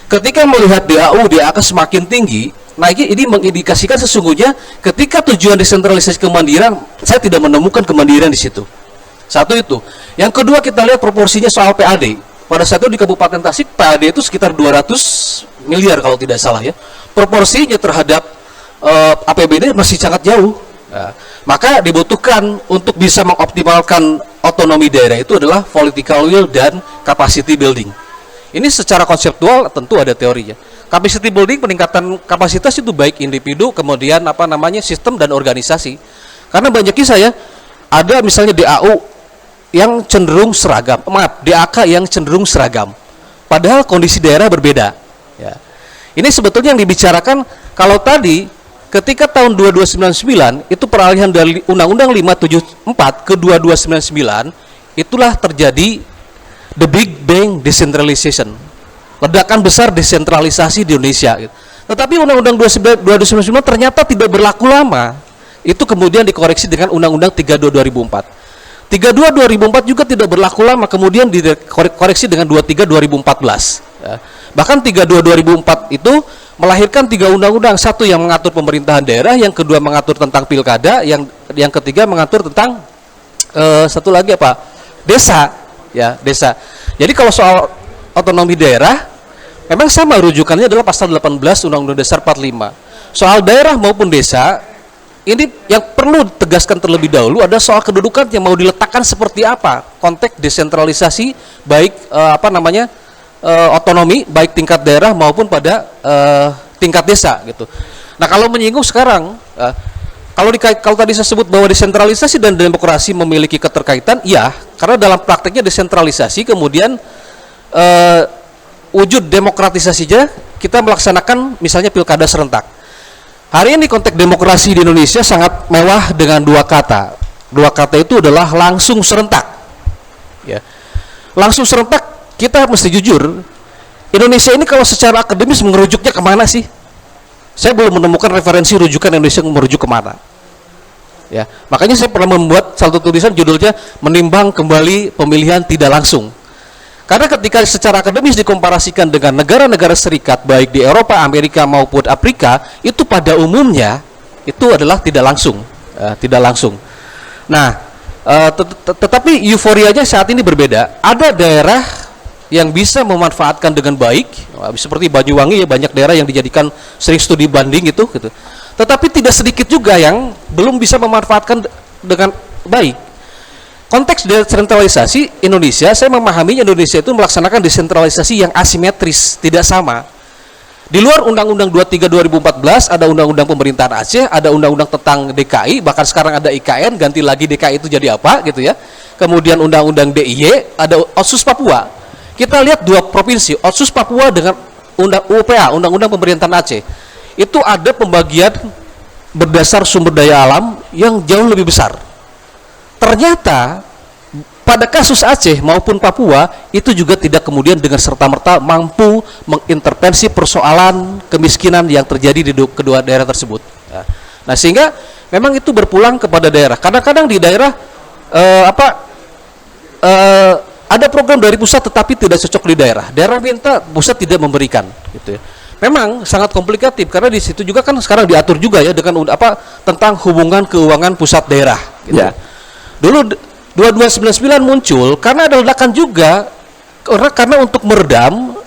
Ketika melihat DAU, DAK semakin tinggi, nah ini mengindikasikan sesungguhnya ketika tujuan desentralisasi kemandirian, saya tidak menemukan kemandirian di situ. Satu itu. Yang kedua, kita lihat proporsinya soal PAD. Pada saat itu di Kabupaten Tasik, PAD itu sekitar 200 miliar kalau tidak salah ya. Proporsinya terhadap APBD masih sangat jauh. Nah, maka dibutuhkan untuk bisa mengoptimalkan otonomi daerah itu adalah political will dan capacity building. Ini secara konseptual tentu ada teorinya. Capacity building, peningkatan kapasitas itu baik individu, kemudian sistem dan organisasi. Karena banyak kisah ya, ada misalnya DAU yang cenderung seragam, DAK yang cenderung seragam, padahal kondisi daerah berbeda, ya. Ini sebetulnya yang dibicarakan kalau tadi ketika tahun 2299 itu peralihan dari Undang-Undang 574 ke 2299, itulah terjadi the Big Bang Decentralization, ledakan besar desentralisasi di Indonesia. Tetapi Undang-Undang 2299 ternyata tidak berlaku lama. Itu kemudian dikoreksi dengan Undang-Undang 32 2004. 32 2004 juga tidak berlaku lama, kemudian dikoreksi dengan 23 2014. Ya. Bahkan 32 2004 itu melahirkan 3 undang-undang, satu yang mengatur pemerintahan daerah, yang kedua mengatur tentang pilkada, yang ketiga mengatur tentang satu lagi apa? Desa, ya, desa. Jadi kalau soal otonomi daerah memang sama rujukannya adalah pasal 18 Undang-Undang Dasar 45. Soal daerah maupun desa ini yang perlu tegaskan terlebih dahulu ada soal kedudukan yang mau diletakkan seperti apa, konteks desentralisasi baik otonomi baik tingkat daerah maupun pada tingkat desa gitu. Nah, kalau menyinggung sekarang kalau tadi saya sebut bahwa desentralisasi dan demokrasi memiliki keterkaitan, ya, karena dalam prakteknya desentralisasi kemudian wujud demokratisasinya kita melaksanakan misalnya pilkada serentak. Hari ini konteks demokrasi di Indonesia sangat mewah dengan 2 kata. 2 kata itu adalah langsung serentak. Ya. Langsung serentak, kita mesti jujur, Indonesia ini kalau secara akademis merujuknya kemana sih? Saya belum menemukan referensi rujukan Indonesia merujuk kemana. Ya, makanya saya pernah membuat satu tulisan judulnya menimbang kembali pemilihan tidak langsung. Karena ketika secara akademis dikomparasikan dengan negara-negara serikat baik di Eropa, Amerika maupun Afrika, itu pada umumnya itu adalah tidak langsung, tidak langsung. Nah, tetapi euforianya saat ini berbeda. Ada daerah yang bisa memanfaatkan dengan baik, seperti Banyuwangi, ya, banyak daerah yang dijadikan sering studi banding gitu. Tetapi tidak sedikit juga yang belum bisa memanfaatkan dengan baik. Konteks desentralisasi Indonesia, saya memahami Indonesia itu melaksanakan desentralisasi yang asimetris, tidak sama. Di luar Undang-Undang 23 2014 ada Undang-Undang Pemerintahan Aceh, ada Undang-Undang tentang DKI, bahkan sekarang ada IKN, ganti lagi DKI itu jadi apa gitu ya. Kemudian Undang-Undang DIY, ada Otsus Papua. Kita lihat 2 provinsi, Otsus Papua dengan UPA, Undang-Undang Pemerintahan Aceh. Itu ada pembagian berdasar sumber daya alam yang jauh lebih besar. Ternyata pada kasus Aceh maupun Papua itu juga tidak kemudian dengan serta-merta mampu mengintervensi persoalan kemiskinan yang terjadi di kedua daerah tersebut. Nah, sehingga memang itu berpulang kepada daerah. Kadang-kadang di daerah ada program dari pusat tetapi tidak cocok di daerah. Daerah minta, pusat tidak memberikan, gitu ya. Memang sangat komplikatif karena di situ juga kan sekarang diatur juga ya dengan tentang hubungan keuangan pusat daerah, gitu. Ya. Dulu 2299 muncul karena ada ledakan juga karena untuk meredam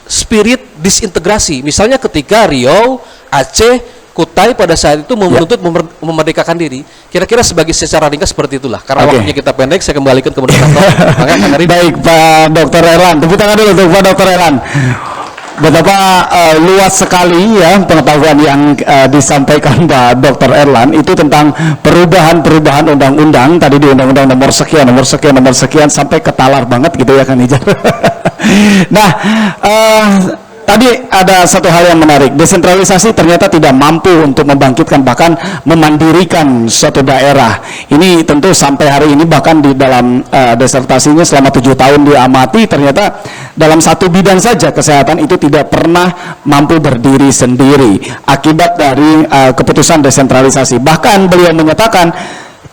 spirit disintegrasi. Misalnya ketika Riau, Aceh, Kutai pada saat itu menuntut memerdekakan diri. Kira-kira secara ringkas seperti itulah. Karena waktunya kita pendek, saya kembalikan ke moderator. Baik, Pak Dr. Erlan. Tepuk tangan dulu untuk Pak Dr. Erlan. Betapa luas sekali ya pengetahuan yang disampaikan Pak Dr. Erlan itu tentang perubahan-perubahan undang-undang tadi di undang-undang nomor sekian sampai ketalar banget gitu ya kan Ijar. Nah, tadi ada satu hal yang menarik, desentralisasi ternyata tidak mampu untuk membangkitkan bahkan memandirikan suatu daerah. Ini tentu sampai hari ini bahkan di dalam disertasinya selama 7 tahun diamati ternyata dalam satu bidang saja kesehatan itu tidak pernah mampu berdiri sendiri akibat dari keputusan desentralisasi. Bahkan beliau menyatakan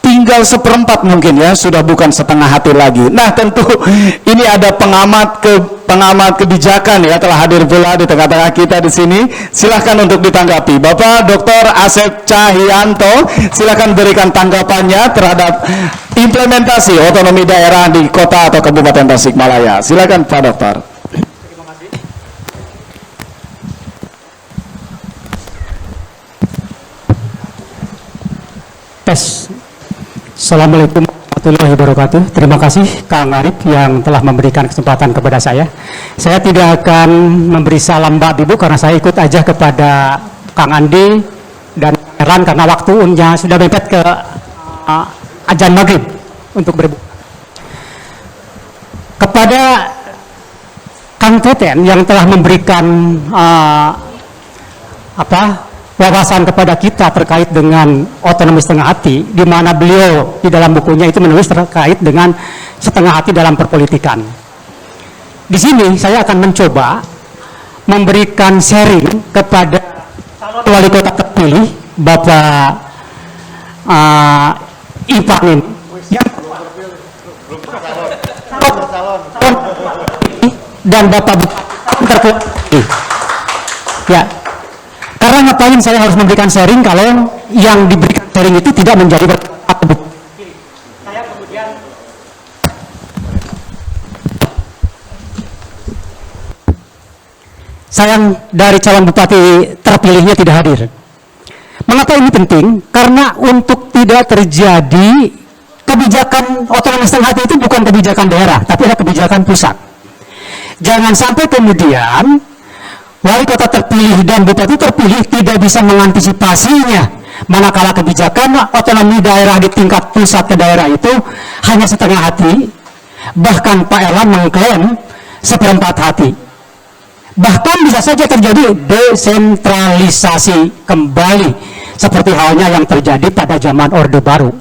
tinggal 1/4 mungkin ya, sudah bukan setengah hati lagi. Nah, tentu ini ada pengamat kebijakan ya telah hadir pula di tengah-tengah kita di sini. Silahkan untuk ditanggapi. Bapak Dr. Asep Cahyanto, silahkan berikan tanggapannya terhadap implementasi otonomi daerah di kota atau Kabupaten Tasikmalaya. Silakan Pak Dokter. Terima kasih. Tes. Assalamualaikum warahmatullahi wabarakatuh. Terima kasih Kang Arif yang telah memberikan kesempatan kepada saya. Saya tidak akan memberi salam Mbak Bibu karena saya ikut aja kepada Kang Andi dan Erlan karena waktunya sudah mepet ke azan maghrib untuk berbuka. Kepada Kang Teten yang telah memberikan wawasan kepada kita terkait dengan otonomi setengah hati, di mana beliau di dalam bukunya itu menulis terkait dengan setengah hati dalam perpolitikan. Di sini saya akan mencoba memberikan sharing kepada calon wali kota terpilih Bapak Ivan ini. dan Bapak terpilih. Ya, karena ngapain saya harus memberikan sharing kalau yang diberikan sharing itu tidak menjadi berkat. Sayang dari calon bupati terpilihnya tidak hadir. Mengapa ini penting? Karena untuk tidak terjadi kebijakan otonomi setengah hati itu bukan kebijakan daerah, tapi adalah kebijakan pusat. Jangan sampai kemudian wali kota terpilih dan bupati terpilih tidak bisa mengantisipasinya, manakala kebijakan otonomi daerah di tingkat pusat ke daerah itu hanya setengah hati, bahkan Pak Erlan mengklaim seperempat hati. Bahkan bisa saja terjadi desentralisasi kembali, seperti halnya yang terjadi pada zaman Orde Baru.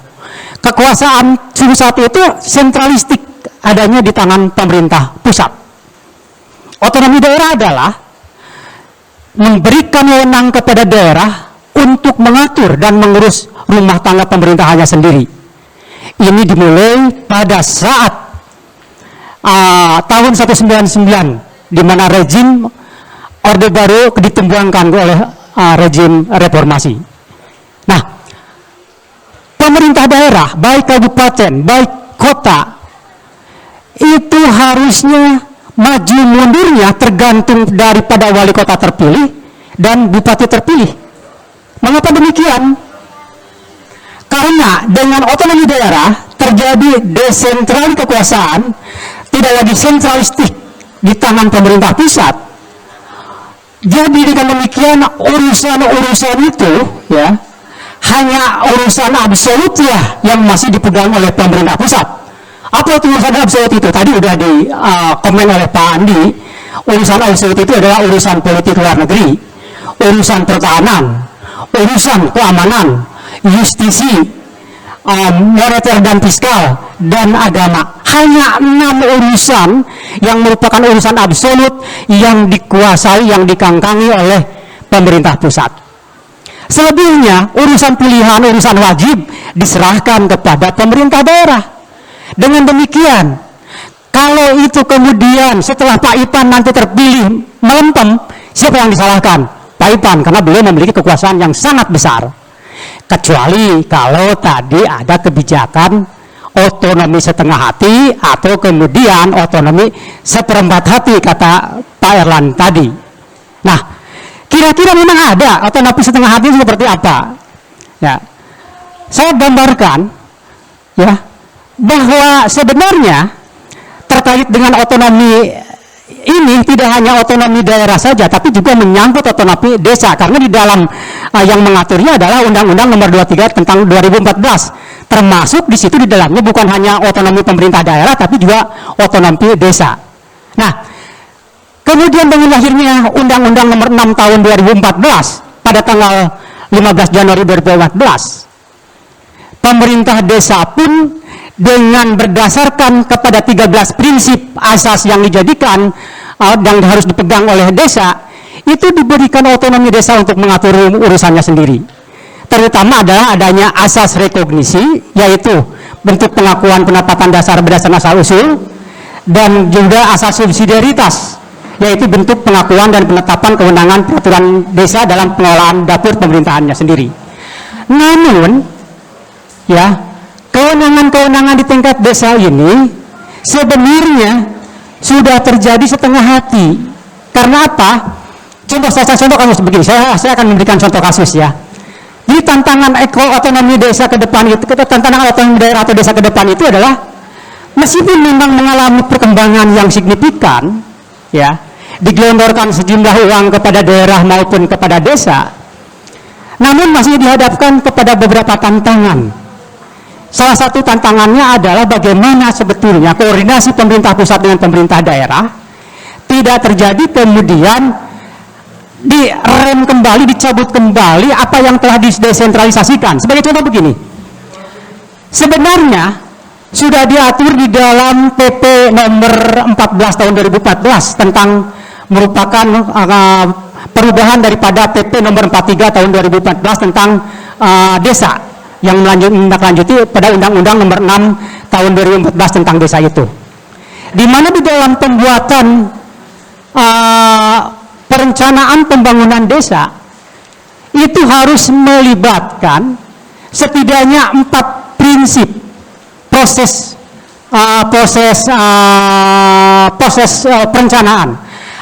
Kekuasaan saat itu sentralistik, adanya di tangan pemerintah pusat. Otonomi daerah adalah memberikan wewenang kepada daerah untuk mengatur dan mengurus rumah tangga pemerintahannya sendiri. Ini dimulai pada saat tahun 1999, di mana rezim Orde Baru ditumbangkan oleh rezim reformasi. Nah, pemerintah daerah, baik kabupaten, baik kota, itu harusnya maju mundurnya tergantung daripada wali kota terpilih dan bupati terpilih. Mengapa demikian? Karena dengan otonomi daerah terjadi desentralisasi kekuasaan, tidak lagi sentralistik di tangan pemerintah pusat. Jadi dengan demikian urusan-urusan itu ya hanya urusan absolut ya yang masih dipegang oleh pemerintah pusat. Apa itu urusan absolut itu? Tadi udah di komen oleh Pak Andi. Urusan absolut itu adalah urusan politik luar negeri, urusan pertahanan, urusan keamanan, justisi, moneter dan fiskal, dan agama. Hanya 6 urusan yang merupakan urusan absolut yang dikuasai, yang dikangkangi oleh pemerintah pusat. Selebihnya urusan pilihan, urusan wajib diserahkan kepada pemerintah daerah. Dengan demikian, kalau itu kemudian setelah Pak Ipan nanti terpilih melempem, siapa yang disalahkan? Pak Ipan, karena beliau memiliki kekuasaan yang sangat besar. Kecuali kalau tadi ada kebijakan otonomi setengah hati atau kemudian otonomi seperempat hati, kata Pak Erlan tadi. Nah, kira-kira memang ada otonomi setengah hati seperti apa? Ya, saya gambarkan ya bahwa sebenarnya terkait dengan otonomi ini tidak hanya otonomi daerah saja, tapi juga menyangkut otonomi desa, karena di dalam yang mengaturnya adalah Undang-Undang Nomor 23 tentang 2014. Termasuk di situ di dalamnya bukan hanya otonomi pemerintah daerah, tapi juga otonomi desa. Nah, kemudian dengan lahirnya Undang-Undang Nomor 6 tahun 2014 pada tanggal 15 Januari 2014, pemerintah desa pun dengan berdasarkan kepada 13 prinsip asas yang dijadikan dan harus dipegang oleh desa, itu diberikan otonomi desa untuk mengatur urusannya sendiri. Terutama adalah adanya asas rekognisi, yaitu bentuk pengakuan pendapatan dasar berdasarkan asal-usul, dan juga asas subsidiaritas, yaitu bentuk pengakuan dan penetapan kewenangan peraturan desa dalam pengelolaan dapur pemerintahannya sendiri. Namun, ya, kewenangan-kewenangan di tingkat desa ini sebenarnya sudah terjadi setengah hati. Karena apa? Contoh kasus begini, saya akan memberikan contoh kasus ya. Jadi tantangan otonomi desa ke depan itu, tantangan otonomi daerah atau desa ke depan itu adalah meskipun memang mengalami perkembangan yang signifikan, ya, digelontorkan sejumlah uang kepada daerah maupun kepada desa, namun masih dihadapkan kepada beberapa tantangan. Salah satu tantangannya adalah bagaimana sebetulnya koordinasi pemerintah pusat dengan pemerintah daerah tidak terjadi kemudian direm kembali, dicabut kembali apa yang telah didesentralisasikan. Sebagai contoh begini, sebenarnya sudah diatur di dalam PP nomor 14 tahun 2014 tentang merupakan perubahan daripada PP nomor 43 tahun 2014 tentang desa, yang menindaklanjuti pada Undang-Undang Nomor 6 Tahun 2014 tentang desa itu, di mana di dalam pembuatan perencanaan pembangunan desa itu harus melibatkan setidaknya 4 prinsip proses perencanaan.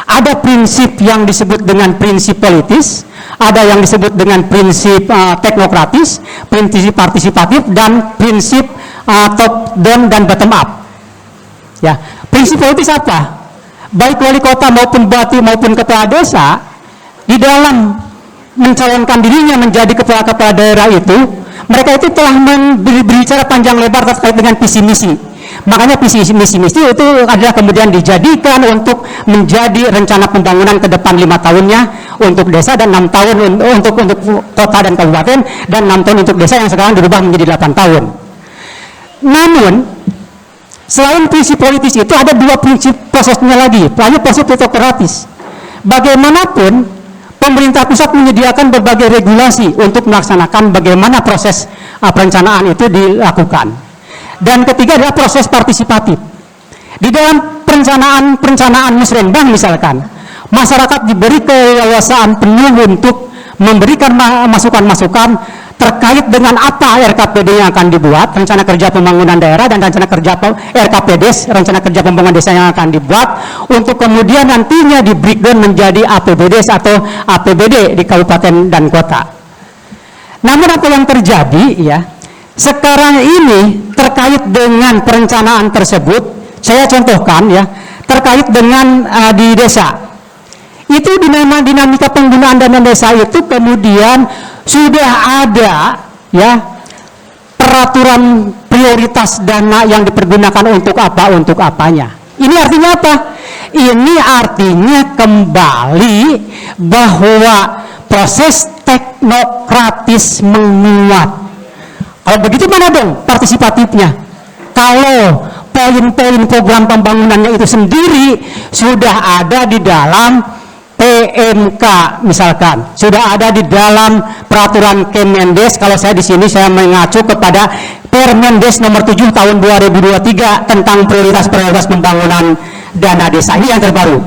Ada prinsip yang disebut dengan prinsip politis, ada yang disebut dengan prinsip teknokratis, prinsip partisipatif, dan prinsip top down dan bottom up. Ya, prinsip politis apa? Baik wali kota maupun bupati maupun kepala desa di dalam mencalonkan dirinya menjadi kepala daerah itu, mereka itu telah berbicara panjang lebar terkait dengan visi misi. Makanya visi misi itu adalah kemudian dijadikan untuk menjadi rencana pembangunan ke depan 5 tahunnya untuk desa, dan 6 tahun untuk kota dan kabupaten, dan 6 tahun untuk desa yang sekarang dirubah menjadi 8 tahun. Namun selain prinsip politis itu ada 2 prinsip prosesnya lagi, yaitu prinsip teknokratis. Bagaimanapun pemerintah pusat menyediakan berbagai regulasi untuk melaksanakan bagaimana proses perencanaan itu dilakukan. Dan ketiga adalah proses partisipatif. Di dalam perencanaan musrenbang misalkan, masyarakat diberi keleluasaan penuh untuk memberikan masukan-masukan terkait dengan apa RKPD yang akan dibuat, rencana kerja pembangunan daerah, dan rencana kerja RKPDes, rencana kerja pembangunan desa yang akan dibuat, untuk kemudian nantinya di breakdown menjadi APBDes atau APBD di kabupaten dan kota. Namun apa yang terjadi ya, sekarang ini terkait dengan perencanaan tersebut, saya contohkan ya, terkait dengan di desa. Itu dinamika penggunaan dana desa itu kemudian sudah ada ya peraturan prioritas dana yang dipergunakan untuk apa, untuk apanya. Ini artinya apa? Ini artinya kembali bahwa proses teknokratis menguat. Kalau begitu mana dong partisipatifnya? Kalau poin-poin program pembangunannya itu sendiri sudah ada di dalam PMK misalkan, sudah ada di dalam peraturan Kemendes. Kalau saya di sini saya mengacu kepada Permendes nomor 7 tahun 2023 tentang prioritas pembangunan dana desa, ini yang terbaru.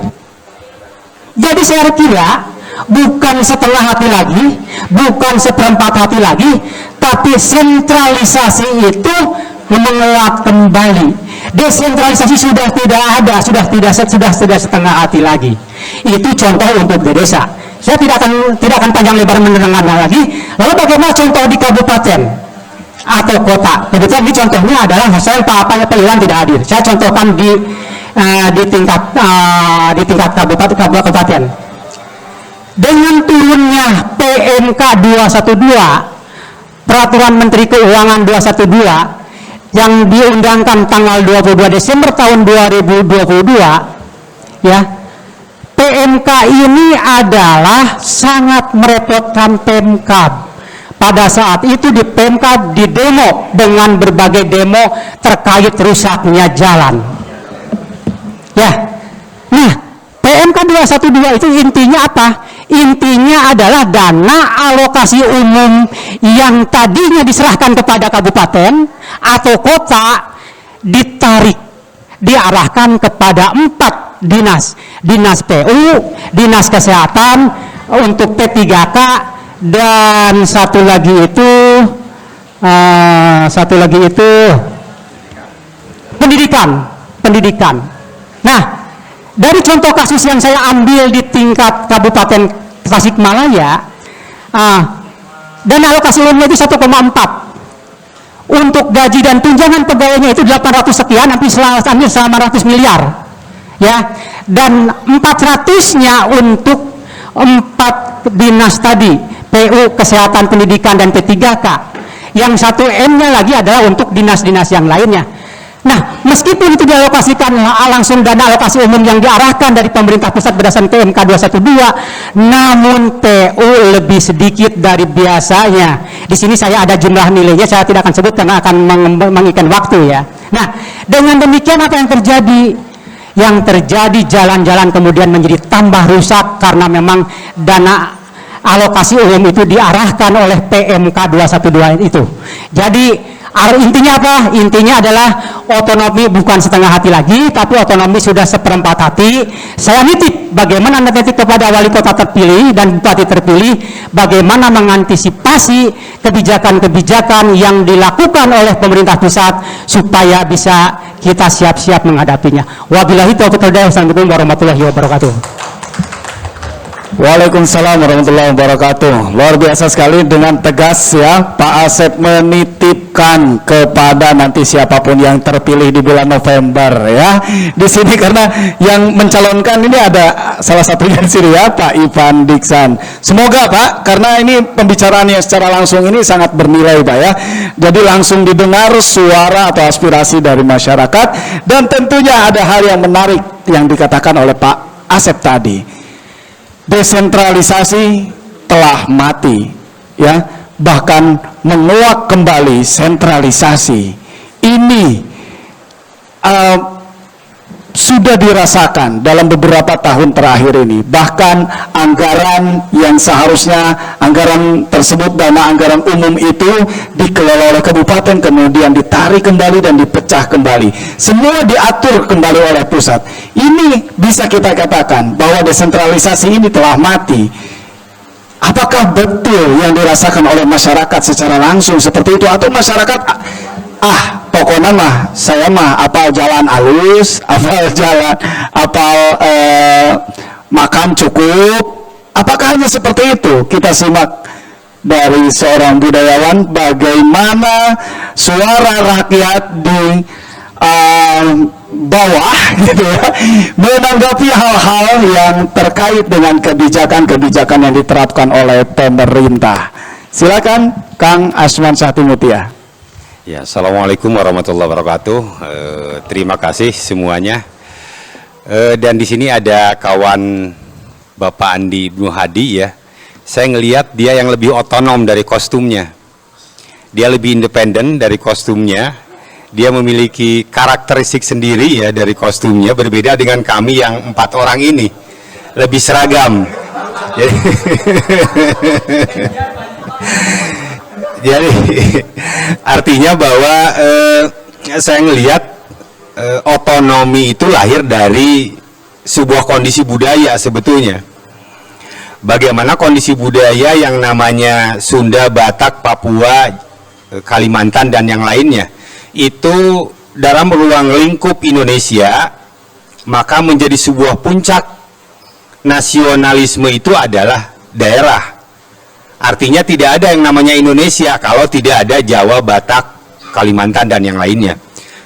Jadi saya kira bukan setengah hati lagi, bukan seperempat hati lagi, tapi sentralisasi itu menguat kembali. Desentralisasi sudah tidak ada, sudah tidak setengah hati lagi. Itu contoh untuk di desa. Saya tidak akan panjang lebar menerangkan lagi. Lalu bagaimana contoh di kabupaten atau kota? Kebetulan ini contohnya adalah saya pilihan tidak hadir. Saya contohkan di tingkat kabupaten. Dengan turunnya PMK 212, Peraturan Menteri Keuangan 212 yang diundangkan tanggal 22 Desember tahun 2022, ya, PMK ini adalah sangat merepotkan Pemkab. Pada saat itu di Pemkab didemo dengan berbagai demo terkait rusaknya jalan. Ya, nah PMK 212 itu intinya apa? Intinya adalah dana alokasi umum yang tadinya diserahkan kepada kabupaten atau kota ditarik, diarahkan kepada 4 dinas. Dinas PU, Dinas Kesehatan untuk P3K, dan satu lagi itu pendidikan. Nah, dari contoh kasus yang saya ambil di tingkat Kabupaten Tasikmalaya, dana alokasi umumnya itu 1,4. Untuk gaji dan tunjangan pegawainya itu 800 sekian, hampir 900 miliar. Ya, dan 400-nya untuk 4 dinas tadi, PU, Kesehatan, Pendidikan, dan P3K. Yang 1M-nya lagi adalah untuk dinas-dinas yang lainnya. Nah, meskipun itu dialokasikan langsung dana alokasi umum yang diarahkan dari pemerintah pusat berdasarkan PMK 212, namun PU lebih sedikit dari biasanya. Di sini saya ada jumlah nilainya, saya tidak akan sebut karena akan mengikan waktu ya. Nah, dengan demikian apa yang terjadi? Yang terjadi jalan-jalan kemudian menjadi tambah rusak karena memang dana alokasi umum itu diarahkan oleh PMK 212 itu. Jadi intinya apa? Intinya adalah otonomi bukan setengah hati lagi, tapi otonomi sudah seperempat hati. Saya nitip bagaimana nanti kepada wali kota terpilih dan bupati terpilih, bagaimana mengantisipasi kebijakan-kebijakan yang dilakukan oleh pemerintah pusat supaya bisa kita siap-siap menghadapinya. Wabillahi taufiq wal hidayah. Assalamualaikum warahmatullahi wabarakatuh. Waalaikumsalam warahmatullahi wabarakatuh. Luar biasa sekali dengan tegas ya Pak Asep menitipkan kepada nanti siapapun yang terpilih di bulan November ya. Di sini karena yang mencalonkan ini ada salah satunya di sini ya Pak Ivan Diksan. Semoga Pak, karena ini pembicaraan yang secara langsung ini sangat bernilai Pak ya. Jadi langsung didengar suara atau aspirasi dari masyarakat, dan tentunya ada hal yang menarik yang dikatakan oleh Pak Asep tadi. Desentralisasi telah mati ya, bahkan menguak kembali sentralisasi ini sudah dirasakan dalam beberapa tahun terakhir ini. Bahkan anggaran yang seharusnya anggaran tersebut, dana anggaran umum itu dikelola oleh kabupaten, kemudian ditarik kembali dan dipecah kembali, semua diatur kembali oleh pusat. Ini bisa kita katakan bahwa desentralisasi ini telah mati. Apakah betul yang dirasakan oleh masyarakat secara langsung seperti itu, atau masyarakat pokoknya mah saya mah apal jalan alus, apal jalan, apal makan cukup? Apakah hanya seperti itu? Kita simak dari seorang budayawan bagaimana suara rakyat di bawah gitu ya, menanggapi hal-hal yang terkait dengan kebijakan-kebijakan yang diterapkan oleh pemerintah. Silakan Kang Asman Sahtimutia. Ya, assalamualaikum warahmatullahi wabarakatuh. Terima kasih semuanya. Dan di sini ada kawan Bapak Andi Ibnu Hadi ya. Saya ngelihat dia yang lebih otonom dari kostumnya. Dia lebih independen dari kostumnya. Dia memiliki karakteristik sendiri ya dari kostumnya, berbeda dengan kami yang 4 orang ini. Lebih seragam. Jadi artinya bahwa saya ngelihat otonomi itu lahir dari sebuah kondisi budaya sebetulnya. Bagaimana kondisi budaya yang namanya Sunda, Batak, Papua, Kalimantan dan yang lainnya itu dalam ruang lingkup Indonesia, maka menjadi sebuah puncak nasionalisme itu adalah daerah. Artinya tidak ada yang namanya Indonesia kalau tidak ada Jawa, Batak, Kalimantan dan yang lainnya.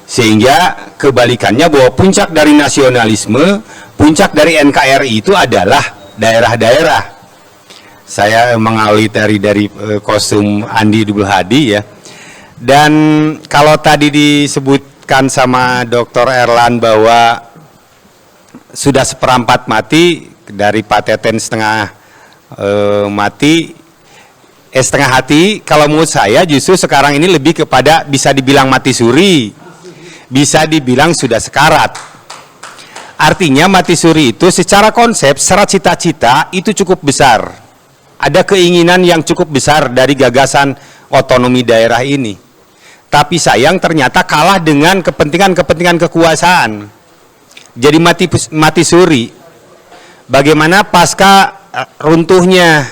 Sehingga kebalikannya bahwa puncak dari nasionalisme, puncak dari NKRI itu adalah daerah-daerah. Saya mengalih dari kostum Andi Ibnu Hadi ya. Dan kalau tadi disebutkan sama Dr. Erlan bahwa sudah seperempat mati, dari Pak Teten setengah mati, setengah hati, kalau menurut saya justru sekarang ini lebih kepada bisa dibilang mati suri, bisa dibilang sudah sekarat. Artinya mati suri itu secara konsep, secara cita-cita itu cukup besar. Ada keinginan yang cukup besar dari gagasan otonomi daerah ini. Tapi sayang ternyata kalah dengan kepentingan-kepentingan kekuasaan. Jadi mati suri. Bagaimana pasca runtuhnya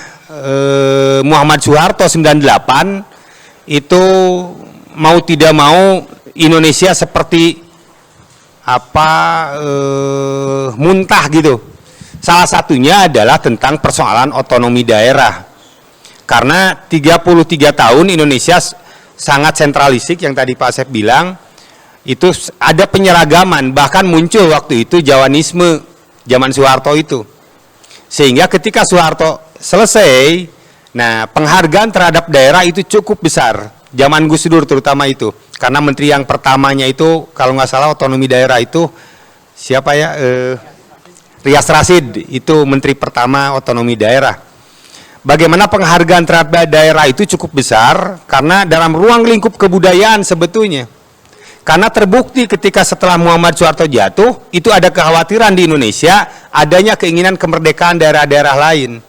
Muhammad Soeharto 98 itu mau tidak mau Indonesia seperti muntah gitu. Salah satunya adalah tentang persoalan otonomi daerah. Karena 33 tahun Indonesia sangat sentralistik yang tadi Pak Asep bilang, itu ada penyeragaman, bahkan muncul waktu itu Jawanisme zaman Soeharto itu. Sehingga ketika Soeharto selesai, nah penghargaan terhadap daerah itu cukup besar, zaman Gus Dur terutama itu. Karena menteri yang pertamanya itu, kalau nggak salah otonomi daerah itu, siapa ya? Rias Rasid, itu menteri pertama otonomi daerah. Bagaimana penghargaan terhadap daerah itu cukup besar, karena dalam ruang lingkup kebudayaan sebetulnya. Karena terbukti ketika setelah Muhammad Soeharto jatuh, itu ada kekhawatiran di Indonesia, adanya keinginan kemerdekaan daerah-daerah lain.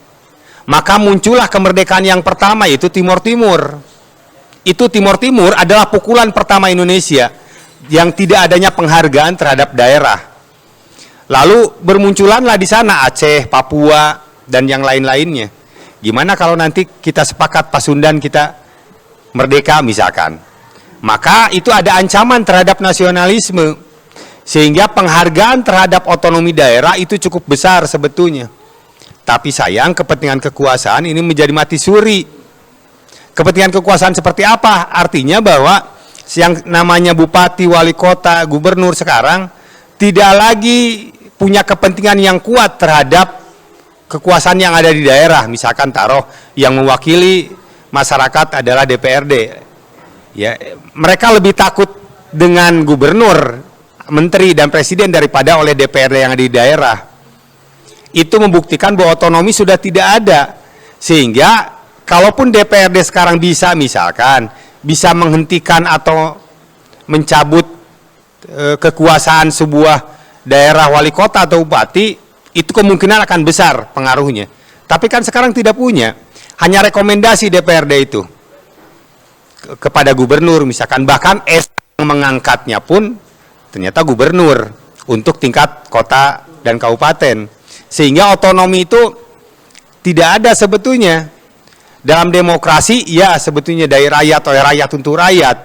Maka muncullah kemerdekaan yang pertama, yaitu Timor Timur. Itu Timor Timur adalah pukulan pertama Indonesia yang tidak adanya penghargaan terhadap daerah. Lalu bermunculanlah di sana Aceh, Papua, dan yang lain-lainnya. Gimana kalau nanti kita sepakat Pasundan kita merdeka misalkan? Maka itu ada ancaman terhadap nasionalisme. Sehingga penghargaan terhadap otonomi daerah itu cukup besar sebetulnya. Tapi sayang kepentingan kekuasaan ini menjadi mati suri. Kepentingan kekuasaan seperti apa? Artinya bahwa yang namanya bupati, wali kota, gubernur sekarang tidak lagi punya kepentingan yang kuat terhadap kekuasaan yang ada di daerah. Misalkan taruh yang mewakili masyarakat adalah DPRD. Ya, mereka lebih takut dengan gubernur, menteri dan presiden daripada oleh DPRD yang ada di daerah. Itu membuktikan bahwa otonomi sudah tidak ada. Sehingga kalaupun DPRD sekarang bisa misalkan bisa menghentikan atau mencabut kekuasaan sebuah daerah wali kota atau bupati, itu kemungkinan akan besar pengaruhnya. Tapi kan sekarang tidak punya, hanya rekomendasi DPRD itu kepada gubernur misalkan, bahkan yang mengangkatnya pun ternyata gubernur untuk tingkat kota dan kabupaten. Sehingga otonomi itu tidak ada sebetulnya. Dalam demokrasi, ya sebetulnya dari rakyat oleh rakyat untuk rakyat.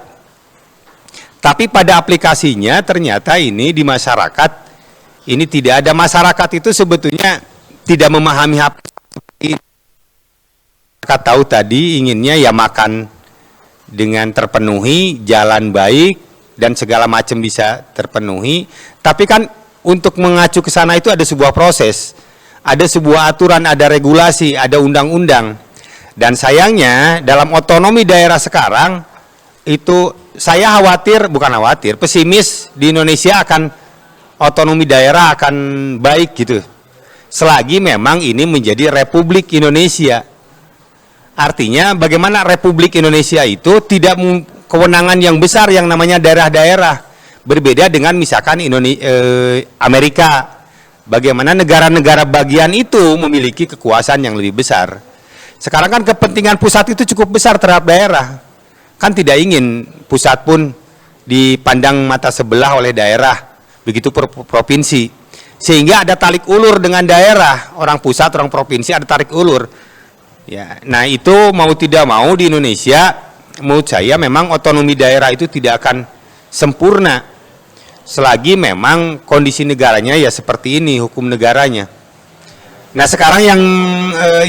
Tapi pada aplikasinya ternyata ini di masyarakat, ini tidak ada. Masyarakat itu sebetulnya tidak memahami apa. Masyarakat tahu tadi inginnya ya makan dengan terpenuhi, jalan baik, dan segala macam bisa terpenuhi. Tapi kan untuk mengacu ke sana itu ada sebuah proses. Ada sebuah aturan, ada regulasi, ada undang-undang. Dan sayangnya dalam otonomi daerah sekarang itu saya pesimis di Indonesia akan otonomi daerah akan baik gitu. Selagi memang ini menjadi Republik Indonesia. Artinya bagaimana Republik Indonesia itu tidak kewenangan yang besar yang namanya daerah-daerah. Berbeda dengan misalkan Amerika. Bagaimana negara-negara bagian itu memiliki kekuasaan yang lebih besar. Sekarang kan kepentingan pusat itu cukup besar terhadap daerah. Kan tidak ingin pusat pun dipandang mata sebelah oleh daerah. Begitu provinsi. Sehingga ada tarik ulur dengan daerah. Orang pusat, orang provinsi ada tarik ulur. Ya, nah itu mau tidak mau di Indonesia, menurut saya memang otonomi daerah itu tidak akan sempurna. Selagi memang kondisi negaranya ya seperti ini, hukum negaranya. Nah sekarang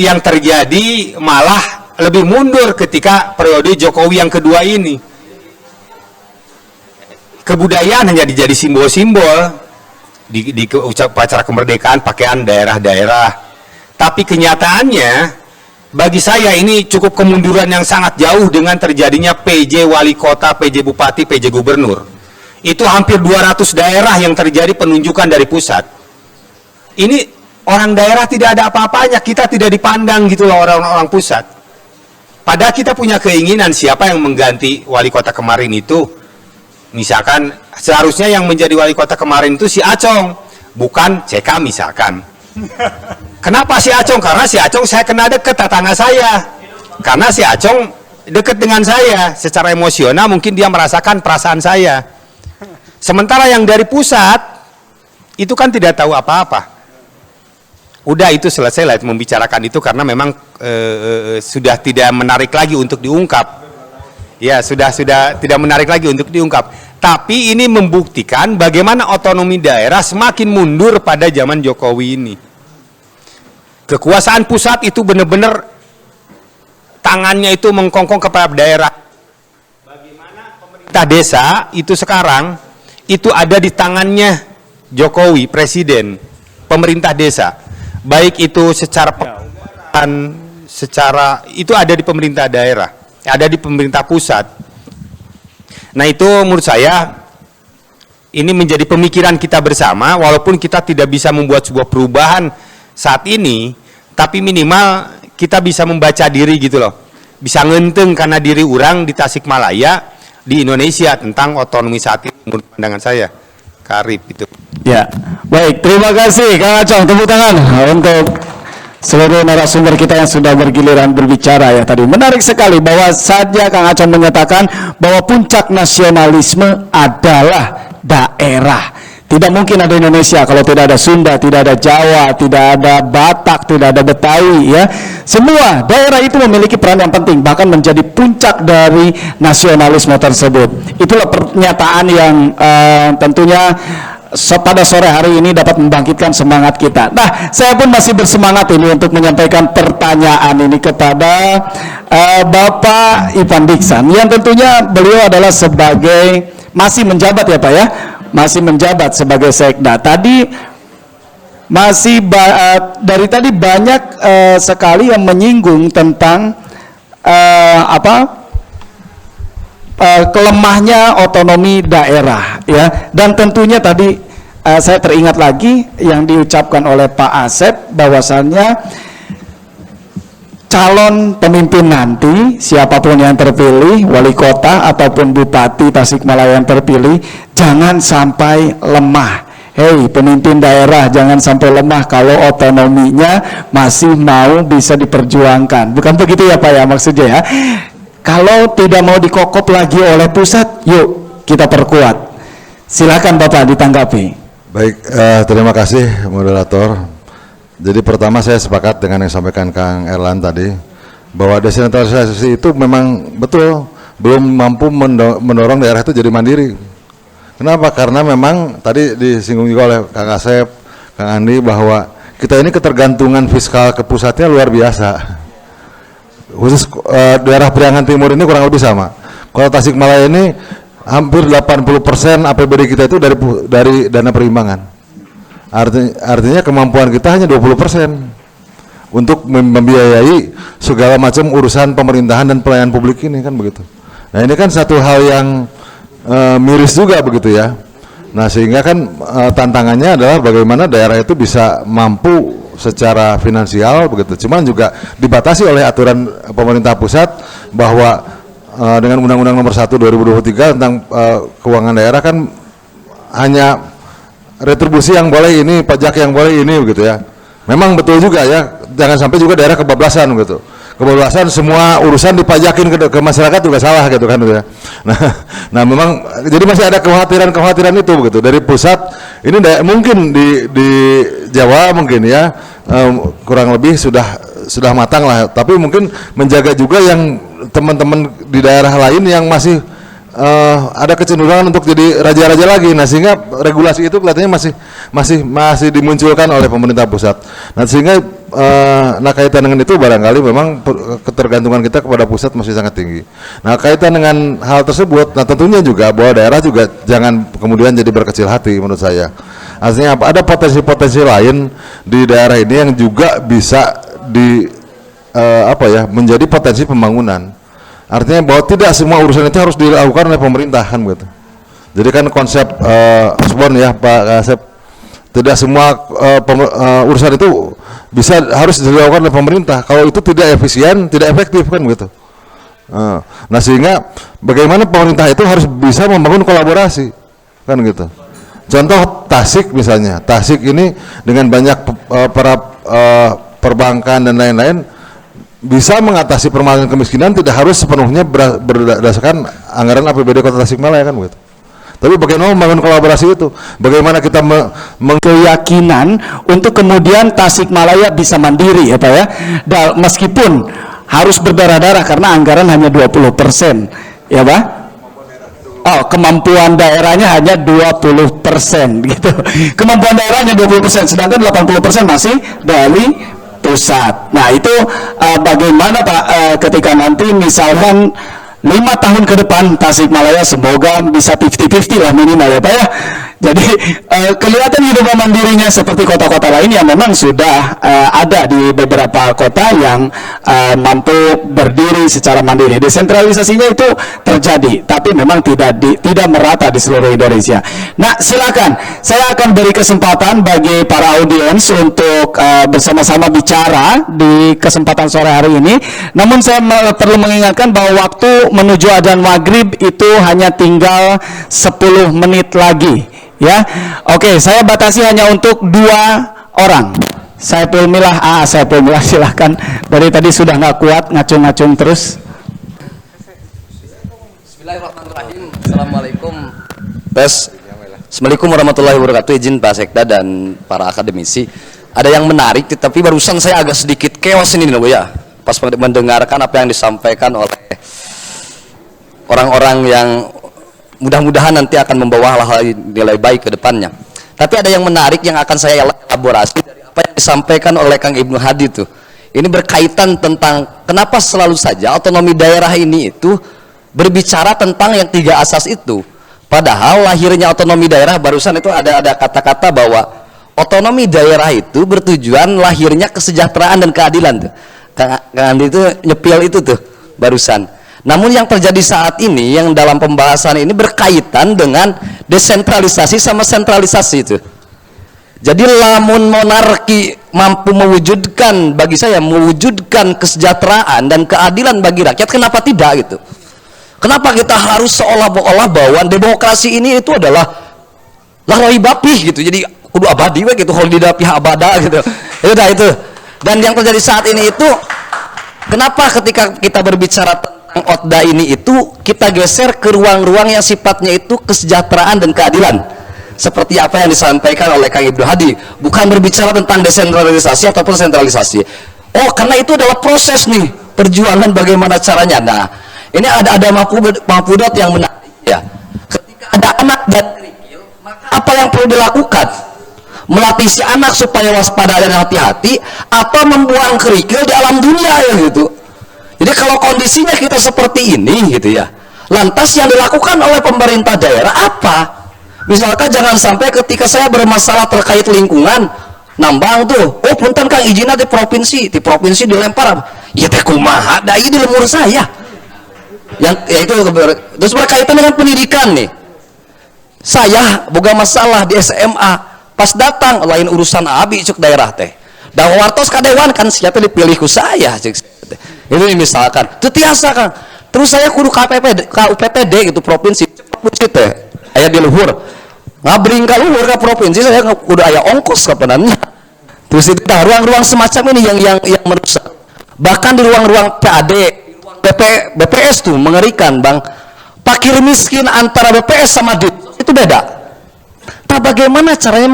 yang terjadi malah lebih mundur ketika periode Jokowi yang kedua ini. Kebudayaan hanya jadi simbol-simbol di upacara kemerdekaan, pakaian daerah-daerah. Tapi kenyataannya bagi saya ini cukup kemunduran yang sangat jauh dengan terjadinya PJ wali kota, PJ bupati, PJ gubernur. Itu hampir 200 daerah yang terjadi penunjukan dari pusat. Ini orang daerah tidak ada apa-apanya, kita tidak dipandang gitu loh orang-orang pusat. Padahal kita punya keinginan siapa yang mengganti wali kota kemarin itu. Misalkan seharusnya yang menjadi wali kota kemarin itu si Acong, bukan CK misalkan. Kenapa si Acong? Karena si Acong saya kenal dekat, tetangga saya. Karena si Acong dekat dengan saya, secara emosional mungkin dia merasakan perasaan saya. Sementara yang dari pusat itu kan tidak tahu apa-apa. Udah itu selesai lah membicarakan itu karena memang sudah tidak menarik lagi untuk diungkap. Ya sudah tidak menarik lagi untuk diungkap. Tapi ini membuktikan bagaimana otonomi daerah semakin mundur pada zaman Jokowi ini. Kekuasaan pusat itu benar-benar tangannya itu mengkongkong kepada daerah. Bagaimana pemerintah desa itu sekarang itu ada di tangannya Jokowi, presiden, pemerintah desa. Baik itu secara penganggaran, secara itu ada di pemerintah daerah, ada di pemerintah pusat. Nah itu menurut saya ini menjadi pemikiran kita bersama, walaupun kita tidak bisa membuat sebuah perubahan saat ini, tapi minimal kita bisa membaca diri gitu loh. Bisa ngenteng karena diri orang di Tasikmalaya, di Indonesia tentang otonomi saat ini menurut pandangan saya. Karib itu. Ya, baik, terima kasih Kang Acong, tepuk tangan untuk seluruh narasumber kita yang sudah bergiliran berbicara ya tadi. Menarik sekali bahwa saja Kang Acong menyatakan bahwa puncak nasionalisme adalah daerah. Tidak mungkin ada Indonesia kalau tidak ada Sunda, tidak ada Jawa, tidak ada Batak, tidak ada Betawi ya. Semua daerah itu memiliki peran yang penting, bahkan menjadi puncak dari nasionalisme tersebut. Itulah pernyataan yang tentunya pada sore hari ini dapat membangkitkan semangat kita. Nah, saya pun masih bersemangat ini untuk menyampaikan pertanyaan ini kepada Bapak Ivan Diksan, yang tentunya beliau adalah sebagai masih menjabat ya Pak ya, masih menjabat sebagai Sekda. Tadi masih dari tadi banyak sekali yang menyinggung tentang kelemahnya otonomi daerah ya, dan tentunya tadi saya teringat lagi yang diucapkan oleh Pak Asep bahwasannya calon pemimpin nanti siapapun yang terpilih, wali kota ataupun bupati Tasikmalaya yang terpilih, jangan sampai lemah. Hei pemimpin daerah, jangan sampai lemah kalau otonominya masih mau bisa diperjuangkan. Bukan begitu ya Pak ya maksudnya ya. Kalau tidak mau dikokop lagi oleh pusat, yuk kita perkuat. Silakan Bapak ditanggapi. Baik, terima kasih moderator. Jadi pertama saya sepakat dengan yang disampaikan Kang Erlan tadi, bahwa desentralisasi itu memang betul belum mampu mendorong daerah itu jadi mandiri. Kenapa? Karena memang tadi disinggung juga oleh Kang Asep, Kang Andi, bahwa kita ini ketergantungan fiskal ke pusatnya luar biasa. Khusus daerah Priangan Timur ini kurang lebih sama. Kalau Tasikmalaya ini hampir 80% APBD kita itu dari dana perimbangan. Artinya kemampuan kita hanya 20% untuk membiayai segala macam urusan pemerintahan dan pelayanan publik ini, kan begitu. Nah ini kan satu hal yang miris juga begitu ya. Nah sehingga kan tantangannya adalah bagaimana daerah itu bisa mampu secara finansial begitu. Cuman juga dibatasi oleh aturan pemerintah pusat bahwa dengan Undang-Undang Nomor 1 2023 tentang keuangan daerah kan hanya retribusi yang boleh ini, pajak yang boleh ini begitu ya. Memang betul juga ya, jangan sampai juga daerah kebablasan gitu. Kebablasan semua urusan dipajakin ke masyarakat juga salah gitu kan gitu ya. Nah memang jadi masih ada kekhawatiran itu begitu dari pusat. Ini mungkin di Jawa mungkin ya kurang lebih sudah matang lah, tapi mungkin menjaga juga yang teman-teman di daerah lain yang masih ada kecenderungan untuk jadi raja-raja lagi. Nah sehingga regulasi itu kelihatannya masih dimunculkan oleh pemerintah pusat. Nah sehingga nah kaitan dengan itu barangkali memang ketergantungan kita kepada pusat masih sangat tinggi. Nah kaitan dengan hal tersebut, nah tentunya juga bahwa daerah juga jangan kemudian jadi berkecil hati menurut saya. Artinya ada potensi-potensi lain di daerah ini yang juga bisa menjadi potensi pembangunan. Artinya bahwa tidak semua urusan itu harus dilakukan oleh pemerintah kan begitu. Jadi kan konsep Osborne ya Pak Asep, tidak semua urusan itu harus dilakukan oleh pemerintah. Kalau itu tidak efisien, tidak efektif kan begitu. Nah sehingga bagaimana pemerintah itu harus bisa membangun kolaborasi kan gitu. Contoh Tasik misalnya, Tasik ini dengan banyak para perbankan dan lain-lain bisa mengatasi permasalahan kemiskinan tidak harus sepenuhnya berdasarkan anggaran APBD Kota Tasikmalaya kan begitu. Tapi bagaimana membangun kolaborasi itu? Bagaimana kita keyakinan untuk kemudian Tasikmalaya bisa mandiri ya Pak ya. Meskipun harus berdarah-darah karena anggaran hanya 20% ya Pak. Oh, kemampuan daerahnya hanya 20% gitu. Kemampuan daerahnya 20%, sedangkan 80% masih dari pusat. Nah itu bagaimana Pak ketika nanti misalkan 5 tahun ke depan Tasikmalaya semoga bisa 50-50 lah minimal ya Pak ya. Jadi kelihatan hidup mandirinya seperti kota-kota lain yang memang sudah ada di beberapa kota yang mampu berdiri secara mandiri. Desentralisasinya itu terjadi, tapi memang tidak merata di seluruh Indonesia. Nah silakan, saya akan beri kesempatan bagi para audiens untuk bersama-sama bicara di kesempatan sore hari ini. Namun saya perlu mengingatkan bahwa waktu menuju adzan maghrib itu hanya tinggal 10 menit lagi. Ya, oke, saya batasi hanya untuk 2 orang. Saiful Milah, Saiful Milah silahkan. Dari tadi sudah nggak kuat, ngacung-ngacung terus. Bismillahirrahmanirrahim. Assalamualaikum. Assalamualaikum warahmatullahi wabarakatuh. Izin Pak Sekda dan para akademisi. Ada yang menarik, tapi barusan saya agak sedikit chaos ini loh ya. Pas mendengarkan apa yang disampaikan oleh orang-orang yang mudah-mudahan nanti akan membawa hal-hal nilai baik ke depannya. Tapi ada yang menarik yang akan saya elaborasi dari apa yang disampaikan oleh Kang Ibnu Hadi itu. Ini berkaitan tentang kenapa selalu saja otonomi daerah ini itu berbicara tentang yang 3 asas itu. Padahal lahirnya otonomi daerah barusan itu ada kata-kata bahwa otonomi daerah itu bertujuan lahirnya kesejahteraan dan keadilan tuh. Kang Andi itu nyepil itu tuh barusan. Namun yang terjadi saat ini yang dalam pembahasan ini berkaitan dengan desentralisasi sama sentralisasi itu. Jadi lamun monarki mampu mewujudkan, bagi saya mewujudkan kesejahteraan dan keadilan bagi rakyat, kenapa tidak gitu? Kenapa kita harus seolah-olah bahwa demokrasi ini itu adalah lahrai bapih gitu, jadi kudu abadi we gitu, holida pihak abada gitu. Itu. Dan yang terjadi saat ini itu, kenapa ketika kita berbicara tentang OTDA ini itu kita geser ke ruang-ruang yang sifatnya itu kesejahteraan dan keadilan, seperti apa yang disampaikan oleh Kang Ibnu Hadi, bukan berbicara tentang desentralisasi ataupun sentralisasi. Oh, karena itu adalah proses nih perjuangan bagaimana caranya. Nah, ini ada mafudot yang menarik ya. Ketika ada anak dan kerikil, maka apa yang perlu dilakukan? Melatih si anak supaya waspada dan hati-hati, atau membuang kerikil di alam dunia ya gitu. Jadi kalau kondisinya kita seperti ini gitu ya, lantas yang dilakukan oleh pemerintah daerah apa? Misalkan jangan sampai ketika saya bermasalah terkait lingkungan, nambang tuh, oh punten Kang izinnya di provinsi dilempar, ya teh kumaha, dai di lemur saya. Yang ya itu terus berkaitan dengan pendidikan nih. Saya boga masalah di SMA, pas datang lain urusan abi cuk daerah teh. Da wartos ka dewan kan siapa dipilih ku saya cuk. Itu misalkan tetiasa Kang. Terus saya kudu KUPPD gitu provinsi teh aya di luhur. Ngabring ka luhur ka provinsi saya kudu aya ongkos kapanannya. Terus itu ruang-ruang semacam ini yang merusak. Bahkan di ruang-ruang PAD, BPS tuh mengerikan Bang. Fakir miskin antara BPS sama DIP itu beda. Nah, bagaimana caranya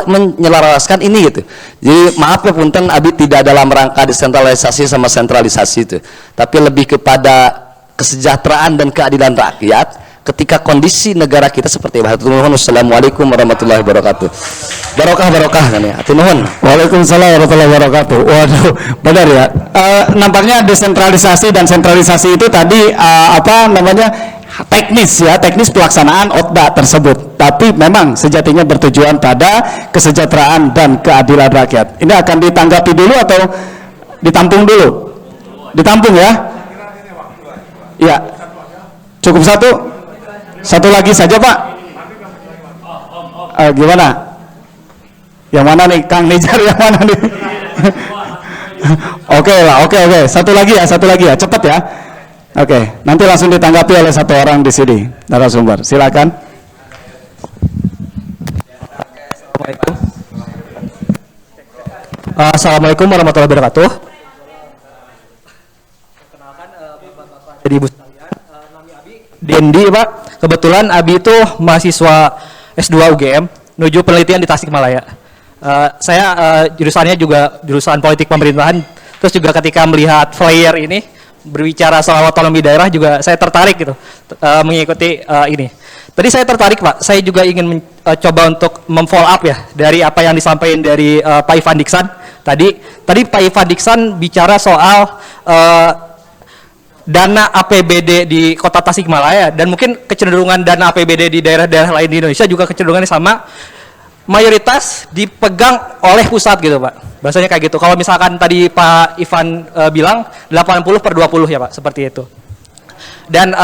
menyelaraskan ini gitu. Jadi maaf ya punten abi tidak dalam rangka desentralisasi sama sentralisasi itu, tapi lebih kepada kesejahteraan dan keadilan rakyat ketika kondisi negara kita seperti itu. Assalamualaikum warahmatullahi wabarakatuh. Barokah kan ya. Nuhun. Waalaikumsalam warahmatullahi wabarakatuh. Waduh, benar ya. Nampaknya desentralisasi dan sentralisasi itu tadi teknis pelaksanaan OTDA tersebut. Tapi memang sejatinya bertujuan pada kesejahteraan dan keadilan rakyat. Ini akan ditanggapi dulu atau ditampung dulu? Ditampung ya? Iya. Cukup satu lagi saja Pak. Gimana? Yang mana nih Kang Nijar, yang mana nih? Oke. Satu lagi ya, cepat ya. Oke, nanti langsung ditanggapi oleh satu orang di sini, narasumber. Silakan. Assalamualaikum warahmatullahi wabarakatuh. Perkenalkan Bapak-bapak jadi Ibu sekalian, nami Abi Dendi Pak. Kebetulan Abi itu mahasiswa S2 UGM menuju penelitian di Tasikmalaya. Saya jurusannya juga jurusan politik pemerintahan. Terus juga ketika melihat flyer ini berbicara soal otonomi daerah juga saya tertarik gitu mengikuti ini. Tadi saya tertarik Pak, saya juga ingin coba untuk memfollow up ya dari apa yang disampaikan dari Pak Ivan Diksan tadi Pak Ivan Diksan bicara soal dana APBD di Kota Tasikmalaya, dan mungkin kecenderungan dana APBD di daerah-daerah lain di Indonesia juga kecenderungannya sama, mayoritas dipegang oleh pusat gitu Pak. Bahasanya kayak gitu. Kalau misalkan tadi Pak Ivan bilang 80/20 ya Pak, seperti itu. Dan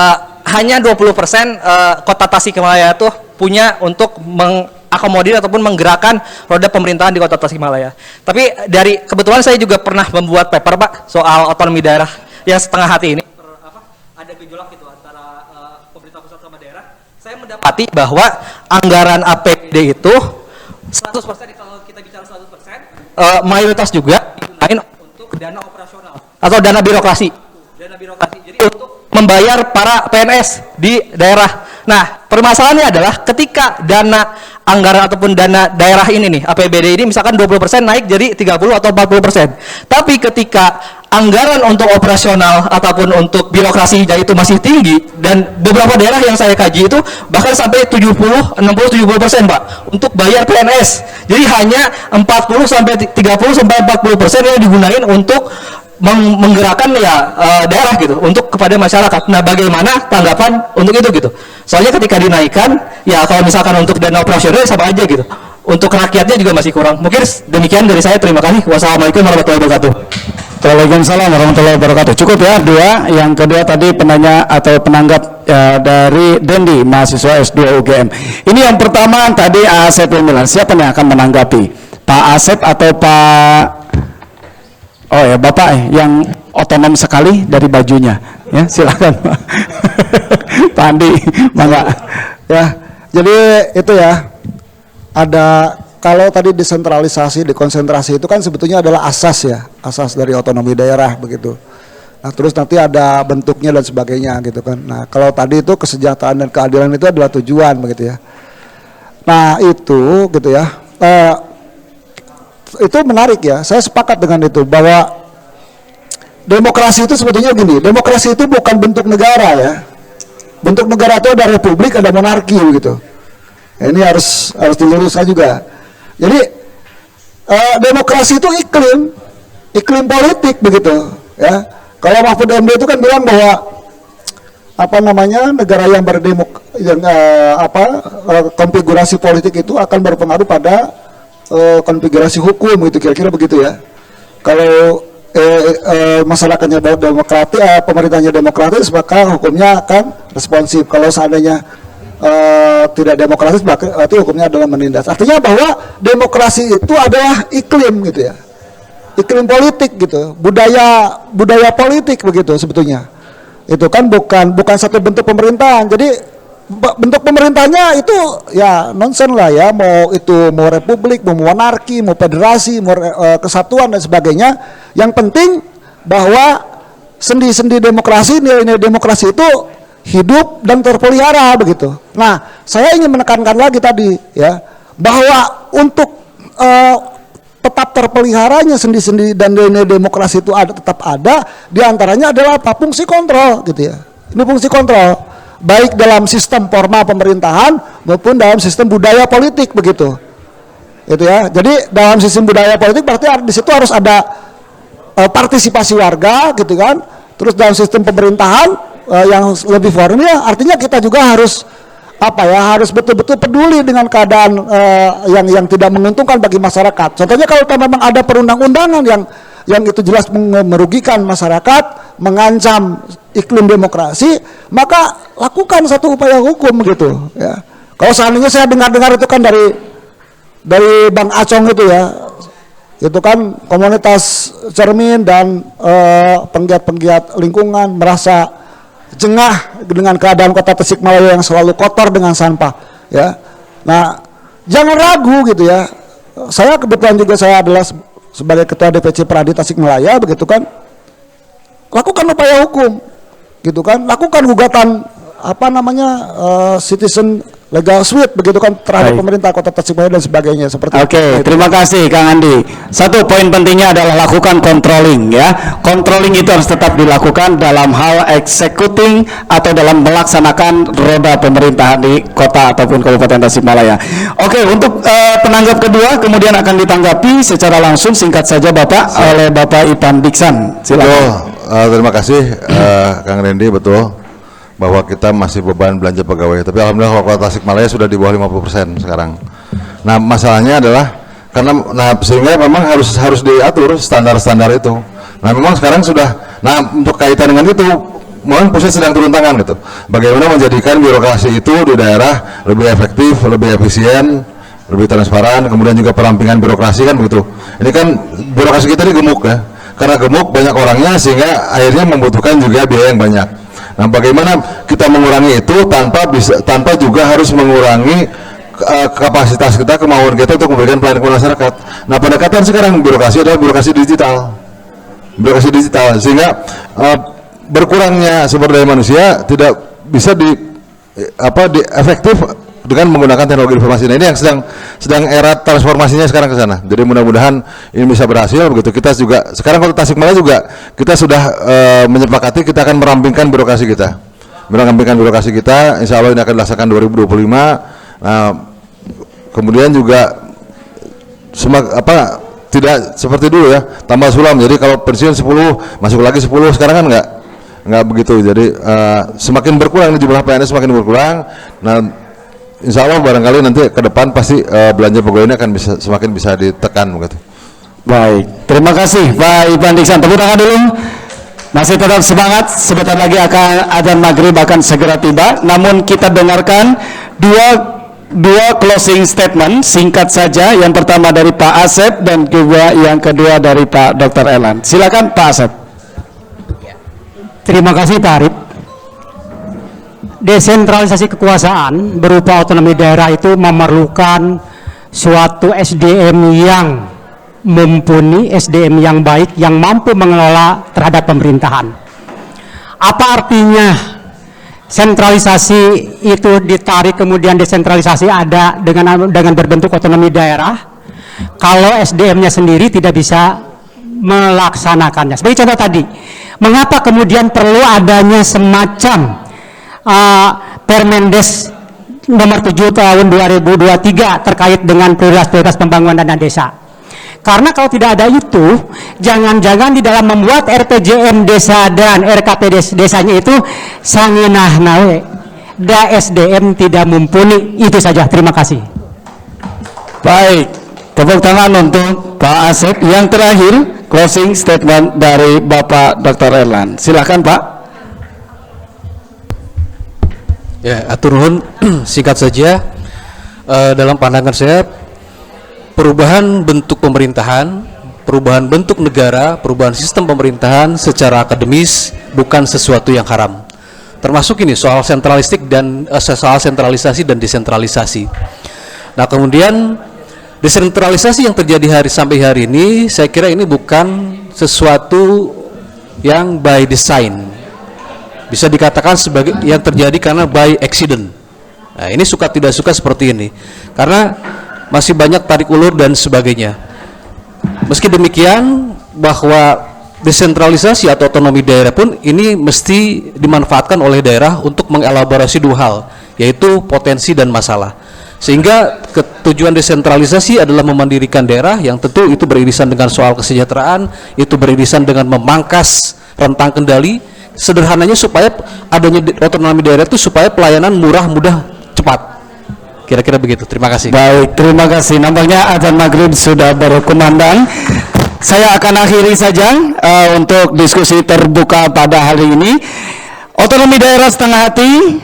hanya 20% Kota Tasikmalaya tuh punya untuk mengakomodir ataupun menggerakkan roda pemerintahan di Kota Tasikmalaya. Tapi dari kebetulan saya juga pernah membuat paper Pak soal otonomi daerah yang setengah hati ini. Ada gejolak gitu antara pemerintah pusat sama daerah. Saya mendapati bahwa anggaran APBD itu 100% kalau kita bicara 100% mayoritas juga digunakan untuk dana operasional atau dana birokrasi. Jadi untuk membayar para PNS di daerah. Nah, permasalahannya adalah ketika dana anggaran ataupun dana daerah ini nih, APBD ini misalkan 20% naik jadi 30 atau 40%. Tapi ketika anggaran untuk operasional ataupun untuk birokrasi itu masih tinggi, dan beberapa daerah yang saya kaji itu bahkan sampai 60-70%, Pak, untuk bayar PNS. Jadi hanya 40 sampai 30 sampai 40% yang digunakan untuk menggerakkan daerah gitu untuk kepada masyarakat. Nah, bagaimana tanggapan untuk itu gitu? Soalnya ketika dinaikkan, ya kalau misalkan untuk dana operasional sama aja gitu. Untuk rakyatnya juga masih kurang. Mungkin demikian dari saya. Terima kasih. Wassalamualaikum warahmatullahi wabarakatuh. Waalaikumsalam warahmatullahi wabarakatuh. Cukup ya dua. Yang kedua tadi penanya atau penanggap dari Dendi, mahasiswa S2 UGM. Ini yang pertama tadi Asep Milan. Siapa yang akan menanggapi? Pak Asep atau Pak? Oh ya, Bapak yang otonom sekali dari bajunya. Ya, silakan Pak. Pak Andi, mangga. Ya, jadi itu ya, ada kalau tadi desentralisasi, dekonsentrasi itu kan sebetulnya adalah asas ya, asas dari otonomi daerah begitu. Nah, terus nanti ada bentuknya dan sebagainya gitu kan. Nah, kalau tadi itu kesejahteraan dan keadilan itu adalah tujuan begitu ya. Nah, itu gitu ya. Itu menarik ya, saya sepakat dengan itu bahwa demokrasi itu sebetulnya gini, demokrasi itu bukan bentuk negara ya. Bentuk negara itu ada republik, ada monarki gitu. Nah, ini harus diluruskan juga. Jadi demokrasi itu iklim politik begitu ya. Kalau Mahfud MD itu kan bilang bahwa negara yang konfigurasi politik itu akan berpengaruh pada konfigurasi hukum gitu, kira-kira begitu ya. Kalau masyarakatnya demokratis, pemerintahnya demokratis, maka hukumnya akan responsif. Kalau seandainya tidak demokratis, berarti hukumnya adalah menindas. Artinya bahwa demokrasi itu adalah iklim gitu ya, iklim politik gitu, budaya politik begitu sebetulnya. Itu kan bukan satu bentuk pemerintahan. Jadi bentuk pemerintahnya itu ya nonsen lah ya, mau republik, mau monarki, mau federasi, mau kesatuan dan sebagainya. Yang penting bahwa sendi-sendi demokrasi, nilai-nilai demokrasi itu hidup dan terpelihara begitu. Nah, saya ingin menekankan lagi tadi ya, bahwa untuk tetap terpeliharanya sendi-sendi dan nilai-nilai demokrasi itu tetap ada, diantaranya adalah apa? Fungsi kontrol gitu ya. Ini fungsi kontrol, baik dalam sistem formal pemerintahan maupun dalam sistem budaya politik begitu. Itu ya. Jadi dalam sistem budaya politik berarti di situ harus ada partisipasi warga gitu kan. Terus dalam sistem pemerintahan yang lebih formal, artinya kita juga harus harus betul-betul peduli dengan keadaan yang tidak menguntungkan bagi masyarakat. Contohnya kalau memang ada perundang-undangan yang itu jelas merugikan masyarakat, mengancam iklim demokrasi, maka lakukan satu upaya hukum gitu ya. Kalau seandainya saya dengar-dengar itu kan dari Bang Acong itu ya, itu kan komunitas cermin dan penggiat-penggiat lingkungan merasa jengah dengan keadaan kota Tasikmalaya yang selalu kotor dengan sampah ya. Nah, jangan ragu gitu ya. Saya kebetulan juga saya adalah sebagai ketua DPC Pradi Tasikmalaya begitu kan. Lakukan upaya hukum gitu kan, lakukan gugatan citizen legal suit begitu kan terhadap pemerintah Kota Tasikmalaya dan sebagainya seperti itu. Oke, terima kasih Kang Andi. Satu poin pentingnya adalah lakukan controlling ya. Controlling itu harus tetap dilakukan dalam hal executing atau dalam melaksanakan roda pemerintahan di kota ataupun Kabupaten Tasikmalaya. Oke, untuk penanggap kedua kemudian akan ditanggapi secara langsung singkat saja Bapak oleh Bapak Ipan Diksan. Silakan. Terima kasih Kang Randy, betul bahwa kita masih beban belanja pegawai, tapi alhamdulillah Kota Tasikmalaya sudah di bawah 50% sekarang. Nah, masalahnya adalah karena sehingga memang harus diatur standar-standar itu. Nah, memang sekarang sudah, untuk kaitan dengan itu memang pusat sedang turun tangan gitu. Bagaimana menjadikan birokrasi itu di daerah lebih efektif, lebih efisien, lebih transparan, kemudian juga perampingan birokrasi kan begitu. Ini kan birokrasi kita ini gemuk ya. Karena gemuk banyak orangnya sehingga akhirnya membutuhkan juga biaya yang banyak. Nah, bagaimana kita mengurangi itu tanpa juga harus mengurangi kapasitas kita, kemauan kita untuk memberikan pelayanan kepada masyarakat. Nah, pendekatan sekarang birokrasi adalah birokrasi digital, sehingga berkurangnya sumber daya manusia tidak bisa efektif dengan menggunakan teknologi informasi. Nah, ini yang sedang era transformasinya sekarang ke sana. Jadi mudah-mudahan ini bisa berhasil. Begitu kita juga sekarang Kota Tasikmalaya juga kita sudah menyepakati kita akan merampingkan birokrasi kita. Insya Allah ini akan dilaksanakan 2025. Nah, kemudian juga tidak seperti dulu ya, tambah sulam. Jadi kalau pensiun 10 masuk lagi 10, sekarang kan nggak begitu. Jadi semakin berkurang jumlah PNS, semakin berkurang. Nah, insya Allah barangkali nanti ke depan pasti belanja pegawai ini akan semakin bisa ditekan begitu. Baik, terima kasih Pak Ivan Diksan. Tepuk tangan dulu. Masih tetap semangat, sebentar lagi akan adzan maghrib akan segera tiba. Namun kita dengarkan dua closing statement singkat saja. Yang pertama dari Pak Asep dan yang kedua dari Pak Dr. Elan. Silakan Pak Asep. Terima kasih Pak Arif. Desentralisasi kekuasaan berupa otonomi daerah itu memerlukan suatu SDM yang mumpuni, SDM yang baik, yang mampu mengelola terhadap pemerintahan. Apa artinya sentralisasi itu ditarik kemudian desentralisasi ada dengan berbentuk otonomi daerah kalau SDM-nya sendiri tidak bisa melaksanakannya? Sebagai contoh tadi, mengapa kemudian perlu adanya semacam Permendes nomor 7 tahun 2023 terkait dengan prioritas pembangunan dana desa? Karena kalau tidak ada itu, jangan-jangan di dalam membuat RPJM desa dan RKP desanya itu sanginah nawe, da SDM tidak mumpuni. Itu saja, terima kasih. Baik, tepuk tangan untuk Pak Asep. Yang terakhir, closing statement dari Bapak Dr. Erlan. Silakan Pak. Ya, atur nuhun. Singkat saja, dalam pandangan saya, perubahan bentuk pemerintahan, perubahan bentuk negara, perubahan sistem pemerintahan secara akademis bukan sesuatu yang haram. Termasuk ini soal soal sentralisasi dan desentralisasi. Nah, kemudian desentralisasi yang terjadi sampai hari ini, saya kira ini bukan sesuatu yang by design. Bisa dikatakan sebagai yang terjadi karena by accident. Nah, ini suka tidak suka seperti ini. Karena masih banyak tarik ulur dan sebagainya. Meski demikian, bahwa desentralisasi atau otonomi daerah pun ini mesti dimanfaatkan oleh daerah untuk mengelaborasi dua hal, yaitu potensi dan masalah. Sehingga tujuan desentralisasi adalah memandirikan daerah yang tentu itu beririsan dengan soal kesejahteraan, itu beririsan dengan memangkas rentang kendali. Sederhananya supaya adanya otonomi daerah itu supaya pelayanan murah, mudah, cepat. Kira-kira begitu. Terima kasih. Baik, terima kasih. Nampaknya adzan maghrib sudah berkumandang. Saya akan akhiri saja untuk diskusi terbuka pada hari ini. Otonomi daerah setengah hati,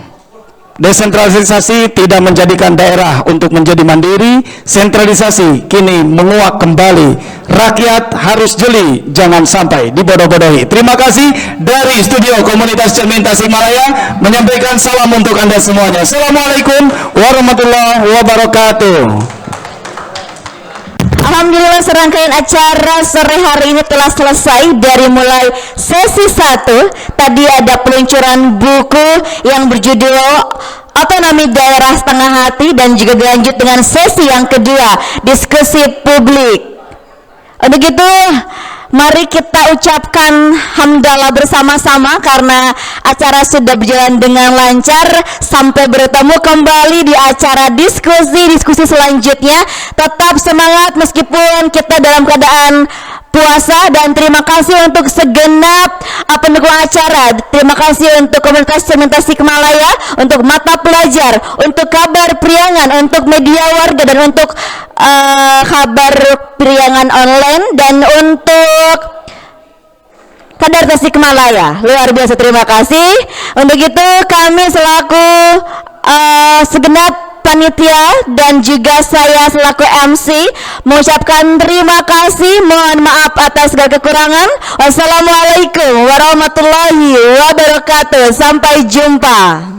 desentralisasi tidak menjadikan daerah untuk menjadi mandiri, sentralisasi kini menguak kembali. Rakyat harus jeli, jangan sampai dibodoh-bodohi. Terima kasih dari studio Komunitas Cermin Tasikmalaya, menyampaikan salam untuk Anda semuanya. Assalamualaikum warahmatullahi wabarakatuh. Alhamdulillah, serangkaian acara sore hari ini telah selesai. Dari mulai sesi 1 tadi ada peluncuran buku yang berjudul Otonomi Daerah Setengah Hati, dan juga dilanjut dengan sesi yang kedua, diskusi publik. Untuk itu, mari kita ucapkan hamdalah bersama-sama karena acara sudah berjalan dengan lancar. Sampai bertemu kembali di acara diskusi selanjutnya. Tetap semangat meskipun kita dalam keadaan puasa, dan terima kasih untuk segenap pendukung acara. Terima kasih untuk Komunitas Cermin Tasikmalaya, untuk mata pelajar, untuk kabar priangan, untuk media warga, dan untuk kabar priangan online, dan untuk Kadar Tasikmalaya. Luar biasa, terima kasih. Untuk itu kami selaku segenap panitia dan juga saya selaku MC mengucapkan terima kasih, mohon maaf atas segala kekurangan. Wassalamualaikum warahmatullahi wabarakatuh. Sampai jumpa.